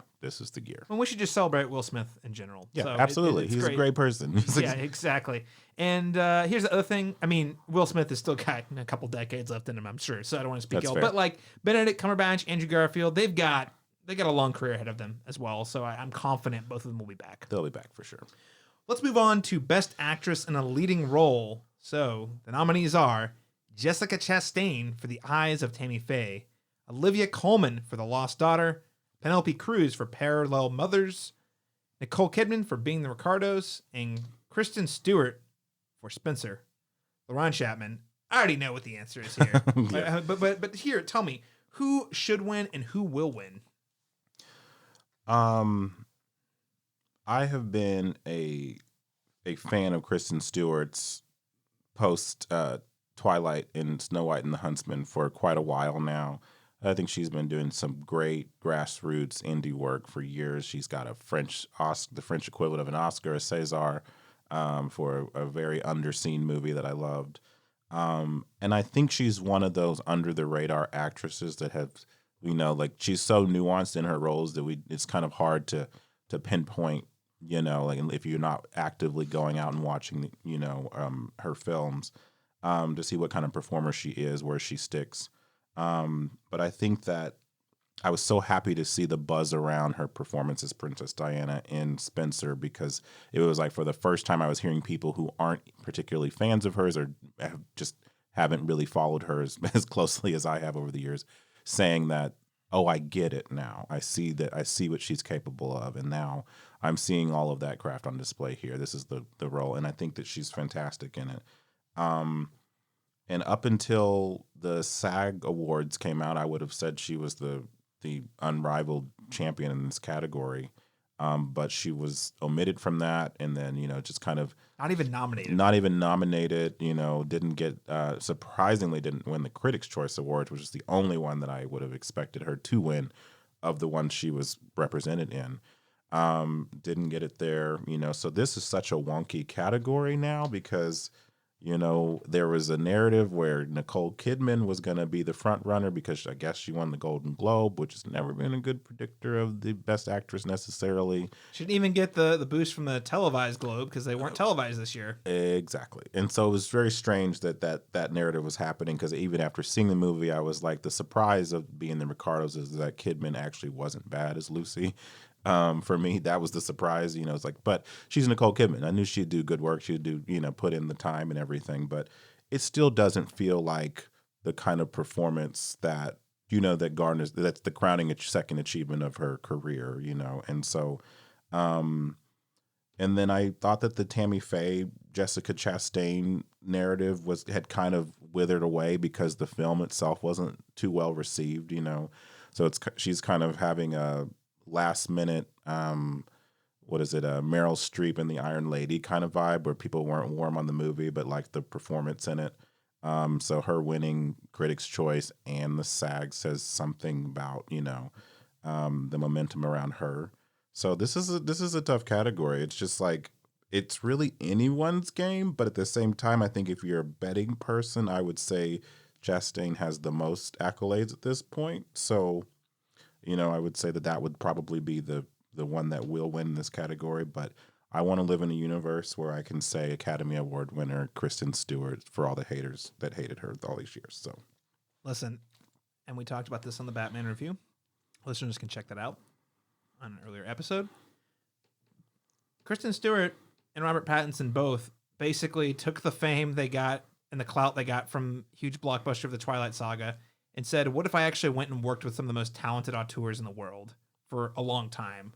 gear. And we should just celebrate Will Smith in general. Yeah, so absolutely. He's great. a great person. Yeah, exactly. And here's the other thing. I mean, Will Smith has still got a couple decades left in him, I'm sure. So I don't want to speak ill. But like Benedict Cumberbatch, Andrew Garfield, they got a long career ahead of them as well. So I'm confident both of them will be back. They'll be back for sure. Let's move on to Best Actress in a Leading Role. So the nominees are Jessica Chastain for The Eyes of Tammy Faye, Olivia Colman for The Lost Daughter, Penelope Cruz for Parallel Mothers, Nicole Kidman for Being the Ricardos, and Kristen Stewart for Spencer. Laron Chapman, I already know what the answer is here. But here, tell me, who should win and who will win? I have been a fan of Kristen Stewart's post Twilight and Snow White and the Huntsman for quite a while now. I think she's been doing some great grassroots indie work for years. She's got the French equivalent of an Oscar, a César, for a very underseen movie that I loved. And I think she's one of those under the radar actresses that have, like she's so nuanced in her roles that it's kind of hard to pinpoint, like if you're not actively going out and watching, her films, to see what kind of performer she is, where she sticks. But I think that I was so happy to see the buzz around her performance as Princess Diana in Spencer, because it was like for the first time I was hearing people who aren't particularly fans of hers or haven't really followed her as closely as I have over the years, saying that, oh, I get it now. I see what she's capable of. And now I'm seeing all of that craft on display here. This is the role. And I think that she's fantastic in it. And up until the SAG Awards came out, I would have said she was the unrivaled champion in this category. But she was omitted from that. And then, just kind of not even nominated, didn't get, surprisingly didn't win the Critics' Choice Awards, which is the only one that I would have expected her to win of the ones she was represented in. Didn't get it there, so this is such a wonky category now because, there was a narrative where Nicole Kidman was going to be the front runner because I guess she won the Golden Globe, which has never been a good predictor of the best actress necessarily. She didn't even get the boost from the televised Globe because they weren't televised this year. Exactly. And so it was very strange that narrative was happening because even after seeing the movie, I was like, the surprise of Being the Ricardos is that Kidman actually wasn't bad as Lucy. For me, that was the surprise, it's like, but she's Nicole Kidman. I knew she'd do good work. She'd do, put in the time and everything, but it still doesn't feel like the kind of performance that, that garners, that's the crowning second achievement of her career, And so, and then I thought that the Tammy Faye, Jessica Chastain narrative had kind of withered away because the film itself wasn't too well received, So she's kind of having a last minute what is it, Meryl Streep in The Iron Lady kind of vibe, where people weren't warm on the movie but liked the performance in it. So her winning Critics' Choice and the SAG says something about, the momentum around her. So this is a tough category. It's just like, it's really anyone's game, but at the same time, I think if you're a betting person, I would say Chastain has the most accolades at this point. So, I would say that would probably be the one that will win this category. But I want to live in a universe where I can say Academy Award winner Kristen Stewart for all the haters that hated her all these years. So, listen, and we talked about this on the Batman review. Listeners can check that out on an earlier episode. Kristen Stewart and Robert Pattinson both basically took the fame they got and the clout they got from huge blockbuster of the Twilight Saga and said, what if I actually went and worked with some of the most talented auteurs in the world for a long time?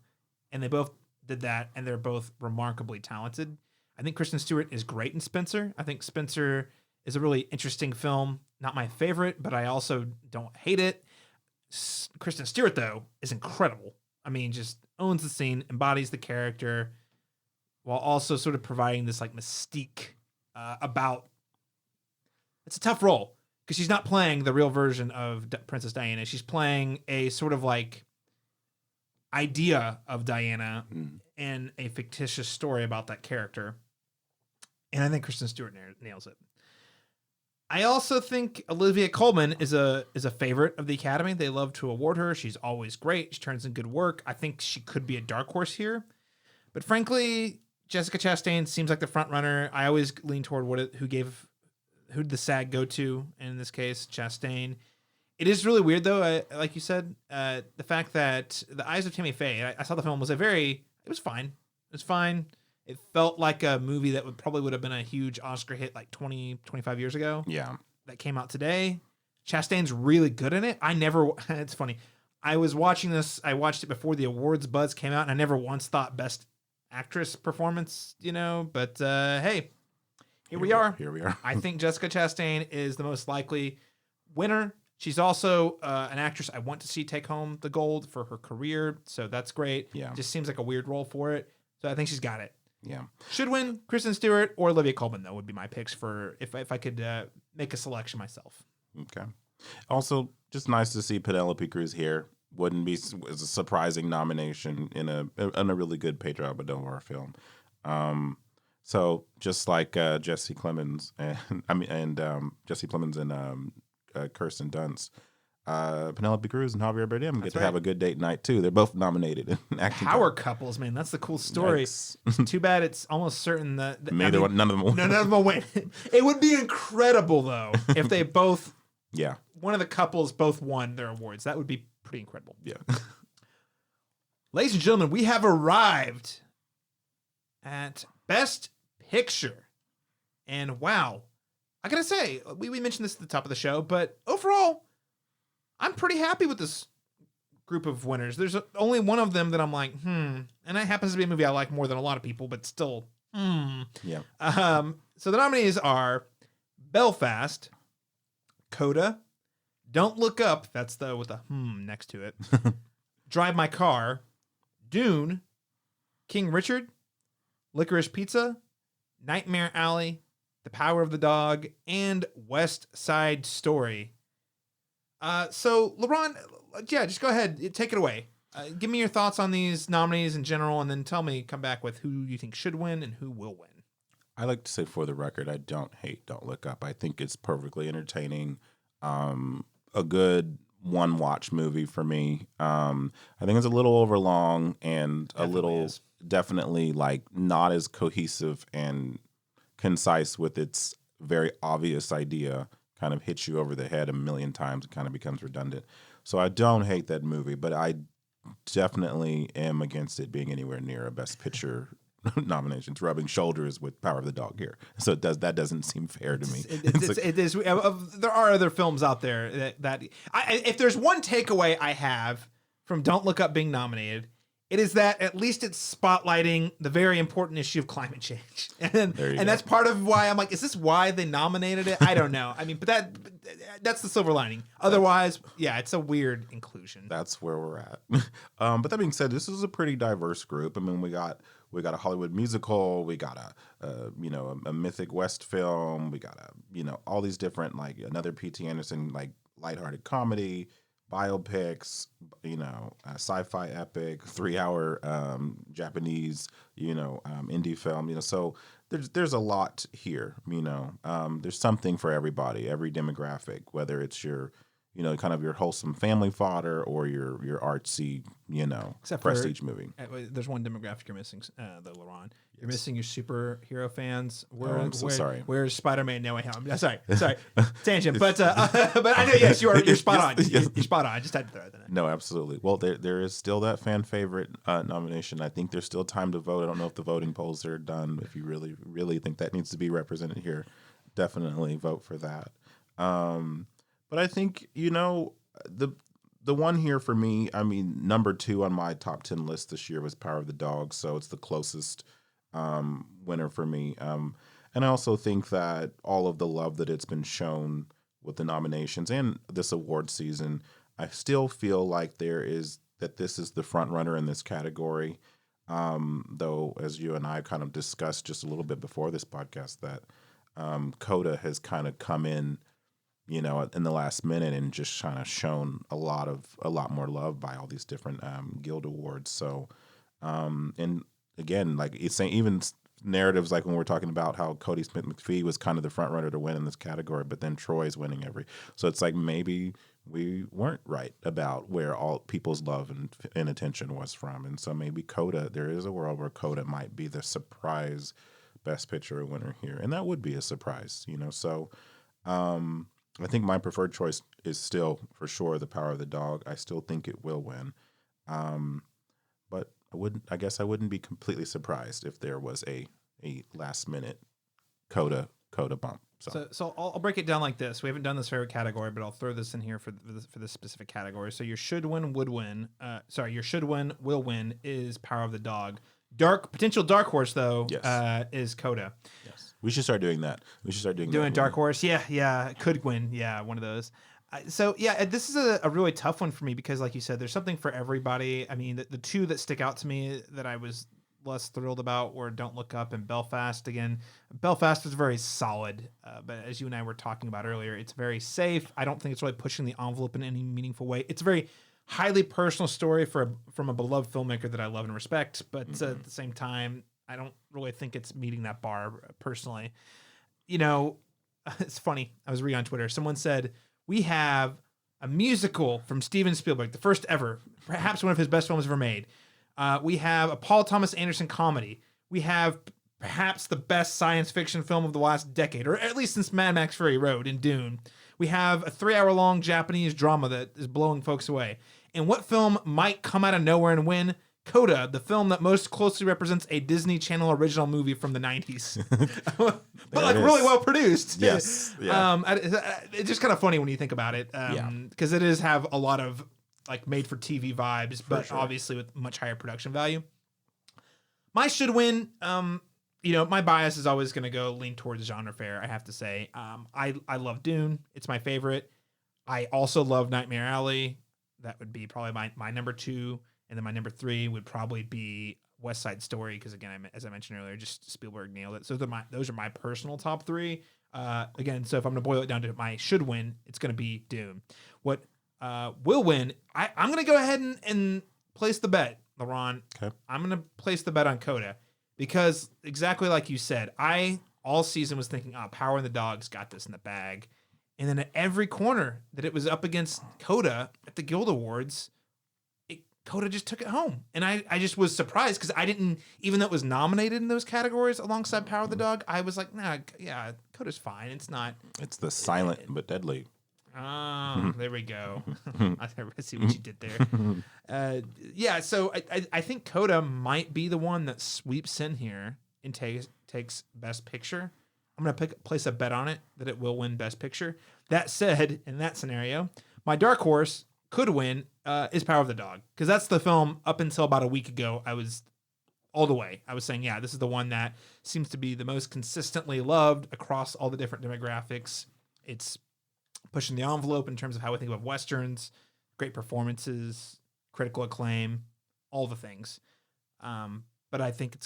And they both did that, and they're both remarkably talented. I think Kristen Stewart is great in Spencer. I think Spencer is a really interesting film. Not my favorite, but I also don't hate it. Kristen Stewart, though, is incredible. I mean, just owns the scene, embodies the character, while also sort of providing this like mystique about. It's a tough role because she's not playing the real version of Princess Diana. She's playing a sort of like idea of Diana and a fictitious story about that character. And I think Kristen Stewart nails it. I also think Olivia Colman is a favorite of the Academy. They love to award her. She's always great. She turns in good work. I think she could be a dark horse here. But frankly, Jessica Chastain seems like the front runner. I always lean toward who did the SAG go to, and in this case, Chastain. It is really weird, though, like you said, the fact that The Eyes of Tammy Faye, I saw the film, it was fine. It was fine. It felt like a movie that probably would have been a huge Oscar hit like 20, 25 years ago. Yeah. That came out today. Chastain's really good in it. It's funny. I was watching this, I watched it before the awards buzz came out, and I never once thought best actress performance, but hey, here we are. I think Jessica Chastain is the most likely winner. She's also an actress I want to see take home the gold for her career, so that's great. Yeah. Just seems like a weird role for it, so I think she's got it. Yeah. Should win Kristen Stewart or Olivia Colman, though, would be my picks for if I could make a selection myself. Okay. Also, just nice to see Penelope Cruz here. Wouldn't be as a surprising nomination in a really good Pedro Almodovar film. So just like Jesse Plemons and Kirsten Dunst, Penelope Cruz and Javier Bardem get to have a good date night too. They're both nominated in acting. Power couples, man. That's the cool story. Too bad it's almost certain that none of them will. None of them will win. It would be incredible though if they both. Yeah. One of the couples both won their awards. That would be pretty incredible. Yeah. Ladies and gentlemen, we have arrived at Best Picture. And wow, I gotta say, we mentioned this at the top of the show, but overall, I'm pretty happy with this group of winners. There's only one of them that I'm like, and that happens to be a movie I like more than a lot of people, but still, Yeah. So the nominees are Belfast, Coda, Don't Look Up, that's the with a next to it, Drive My Car, Dune, King Richard, Licorice Pizza, Nightmare Alley, The Power of the Dog, and West Side Story. So, Laron, just go ahead. Take it away. Give me your thoughts on these nominees in general, and then come back with who you think should win and who will win. I like to say for the record, I don't hate Don't Look Up. I think it's perfectly entertaining. A good one-watch movie for me. I think it's a little overlong and definitely like not as cohesive and concise with its very obvious idea. Kind of hits you over the head a million times. It kind of becomes redundant. So I don't hate that movie, but I definitely am against it being anywhere near a Best Picture nomination. It's rubbing shoulders with Power of the Dog here. So that doesn't seem fair to me. It is. There are other films out there that if there's one takeaway I have from Don't Look Up being nominated, It is that at least it's spotlighting the very important issue of climate change. And that's part of why I'm like, is this why they nominated it? I don't know. I mean, but that's the silver lining. Otherwise, yeah, it's a weird inclusion. That's where we're at. But that being said, this is a pretty diverse group. I mean, we got a Hollywood musical, we got a Mythic West film, we got all these different, like another P.T. Anderson like lighthearted comedy, biopics, sci-fi epic, 3-hour Japanese, indie film, so there's a lot here, there's something for everybody, every demographic, whether it's your kind of your wholesome family fodder or your artsy, prestige movie. There's one demographic you're missing, though, Laron. You're missing your superhero fans. I'm so sorry. Where's Spider-Man No Way Home? Sorry, tangent. But I know, yes, you're spot on. Yes. You're spot on. I just had to throw that in. No, absolutely. Well, there is still that fan favorite nomination. I think there's still time to vote. I don't know if the voting polls are done. If you really, really think that needs to be represented here, definitely vote for that. But I think, the one here for me, I mean, number 2 on my top 10 list this year was Power of the Dog. So it's the closest winner for me. And I also think that all of the love that it's been shown with the nominations and this award season, I still feel like this is the front runner in this category. Though, as you and I kind of discussed just a little bit before this podcast, that Coda has kind of come in, in the last minute and just kind of shown a lot more love by all these different guild awards. So, and again, like it's saying, even narratives like when we're talking about how Cody Smith-McPhee was kind of the front runner to win in this category, but then Troy's winning so it's like maybe we weren't right about where all people's love and attention was from. And so maybe Coda, there is a world where Coda might be the surprise Best Picture winner here. And that would be a surprise, So, I think my preferred choice is still, for sure, The Power of the Dog. I still think it will win. But I guess I wouldn't be completely surprised if there was a last minute Coda bump. So I'll break it down like this. We haven't done this for every category, but I'll throw this in here for this specific category. So your should win, your should win, will win is Power of the Dog. Potential dark horse though, yes. Is Coda. Yes, we should start doing that. Doing dark horse. Yeah, could win. Yeah, one of those. So yeah, this is a really tough one for me because, like you said, there's something for everybody. I mean, the two that stick out to me that I was less thrilled about were Don't Look Up and Belfast. Again, Belfast is very solid, but as you and I were talking about earlier, it's very safe. I don't think it's really pushing the envelope in any meaningful way. It's a very highly personal story from a beloved filmmaker that I love and respect, but at the same time, I don't really think it's meeting that bar personally. It's funny. I was reading on Twitter. Someone said, we have a musical from Steven Spielberg, the first ever, perhaps one of his best films ever made. We have a Paul Thomas Anderson comedy. We have perhaps the best science fiction film of the last decade, or at least since Mad Max Fury Road and Dune. We have a 3-hour-long Japanese drama that is blowing folks away. And what film might come out of nowhere and win? Coda, the film that most closely represents a Disney Channel original movie from the 90s. But like really well produced. Yes. Yeah. It's just kind of funny when you think about it. Because it does have a lot of like made for TV vibes, but obviously with much higher production value. My should win, my bias is always going to lean towards genre fare, I have to say. I love Dune. It's my favorite. I also love Nightmare Alley. That would be probably my number 2. And then my number 3 would probably be West Side Story. Because again, as I mentioned earlier, just Spielberg nailed it. So those are my personal top 3. Again, so if I'm going to boil it down to my should win, it's going to be Dune. What will win, I'm going to go ahead and place the bet, Laron. Okay. I'm going to place the bet on Coda. Because exactly like you said, I all season was thinking, Power and the Dog's got this in the bag. And then at every corner that it was up against Coda at the Guild Awards, Coda just took it home. And I just was surprised because I didn't, even though it was nominated in those categories alongside Power of the Dog, I was like, Coda's fine. It's not. It's the silent but deadly. Oh, there we go. I see what you did there. So I think Coda might be the one that sweeps in here and takes Best Picture. I'm going to place a bet on it that it will win Best Picture. That said, in that scenario, my dark horse could win is Power of the Dog, because that's the film up until about a week ago I was all the way. I was saying, yeah, this is the one that seems to be the most consistently loved across all the different demographics. It's pushing the envelope in terms of how we think of Westerns, great performances, critical acclaim, all the things. But I think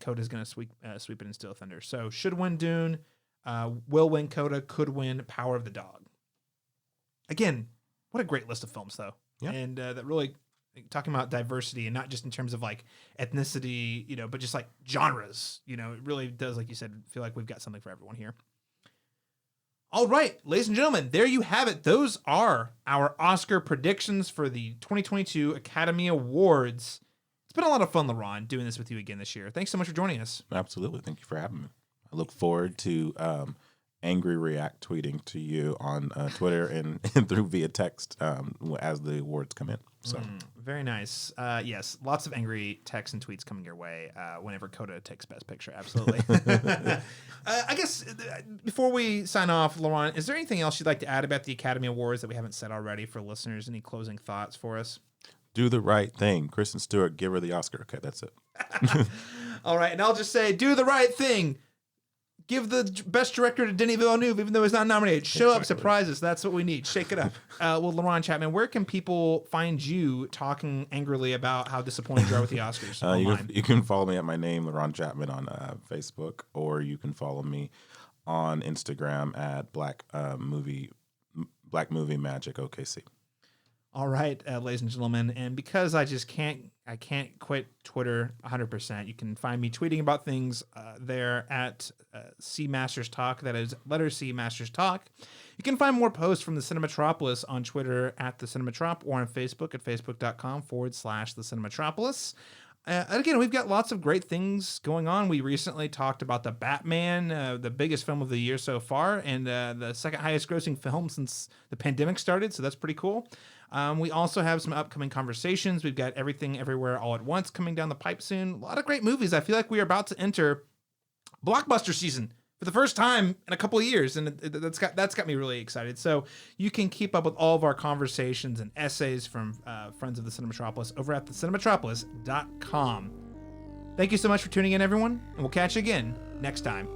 Coda's gonna sweep it and steal thunder. So should win Dune, will win Coda, could win Power of the Dog. Again, what a great list of films, though. Yeah. And that really talking about diversity, and not just in terms of like ethnicity, but just like genres. It really does, like you said, feel like we've got something for everyone here. All right, ladies and gentlemen, there you have it. Those are our Oscar predictions for the 2022 Academy Awards. It's been a lot of fun, Laron, doing this with you again this year. Thanks so much for joining us. Absolutely. Thank you for having me. I look forward to angry react tweeting to you on Twitter and through via text as the awards come in. So very nice. Yes, lots of angry texts and tweets coming your way whenever Coda takes Best Picture. Absolutely. I guess before we sign off, Laron, is there anything else you'd like to add about the Academy Awards that we haven't said already for listeners? Any closing thoughts for us? Do the right thing. Kristen Stewart, give her the Oscar. Okay, that's it. All right, and I'll just say, do the right thing. Give the best director to Denis Villeneuve, even though he's not nominated. Show up, surprise us. That's what we need. Shake it up. Well, Laron Chapman, where can people find you talking angrily about how disappointed you are with the Oscars? You can follow me at my name, Laron Chapman, on Facebook, or you can follow me on Instagram at Black Movie Magic OKC. All right, ladies and gentlemen, and because I can't quit Twitter 100%. You can find me tweeting about things there at C Masters Talk. That is letter C Masters Talk. You can find more posts from the Cinematropolis on Twitter at the Cinematrop, or on Facebook at facebook.com/the Cinematropolis. Again, we've got lots of great things going on. We recently talked about The Batman, the biggest film of the year so far, and the second highest grossing film since the pandemic started. So that's pretty cool. We also have some upcoming conversations. We've got Everything Everywhere All at Once coming down the pipe soon. A lot of great movies. I feel like we are about to enter blockbuster season for the first time in a couple of years, and that's got me really excited. So you can keep up with all of our conversations and essays from friends of the Cinematropolis over at thecinematropolis.com. Thank you so much for tuning in, everyone, and we'll catch you again next time.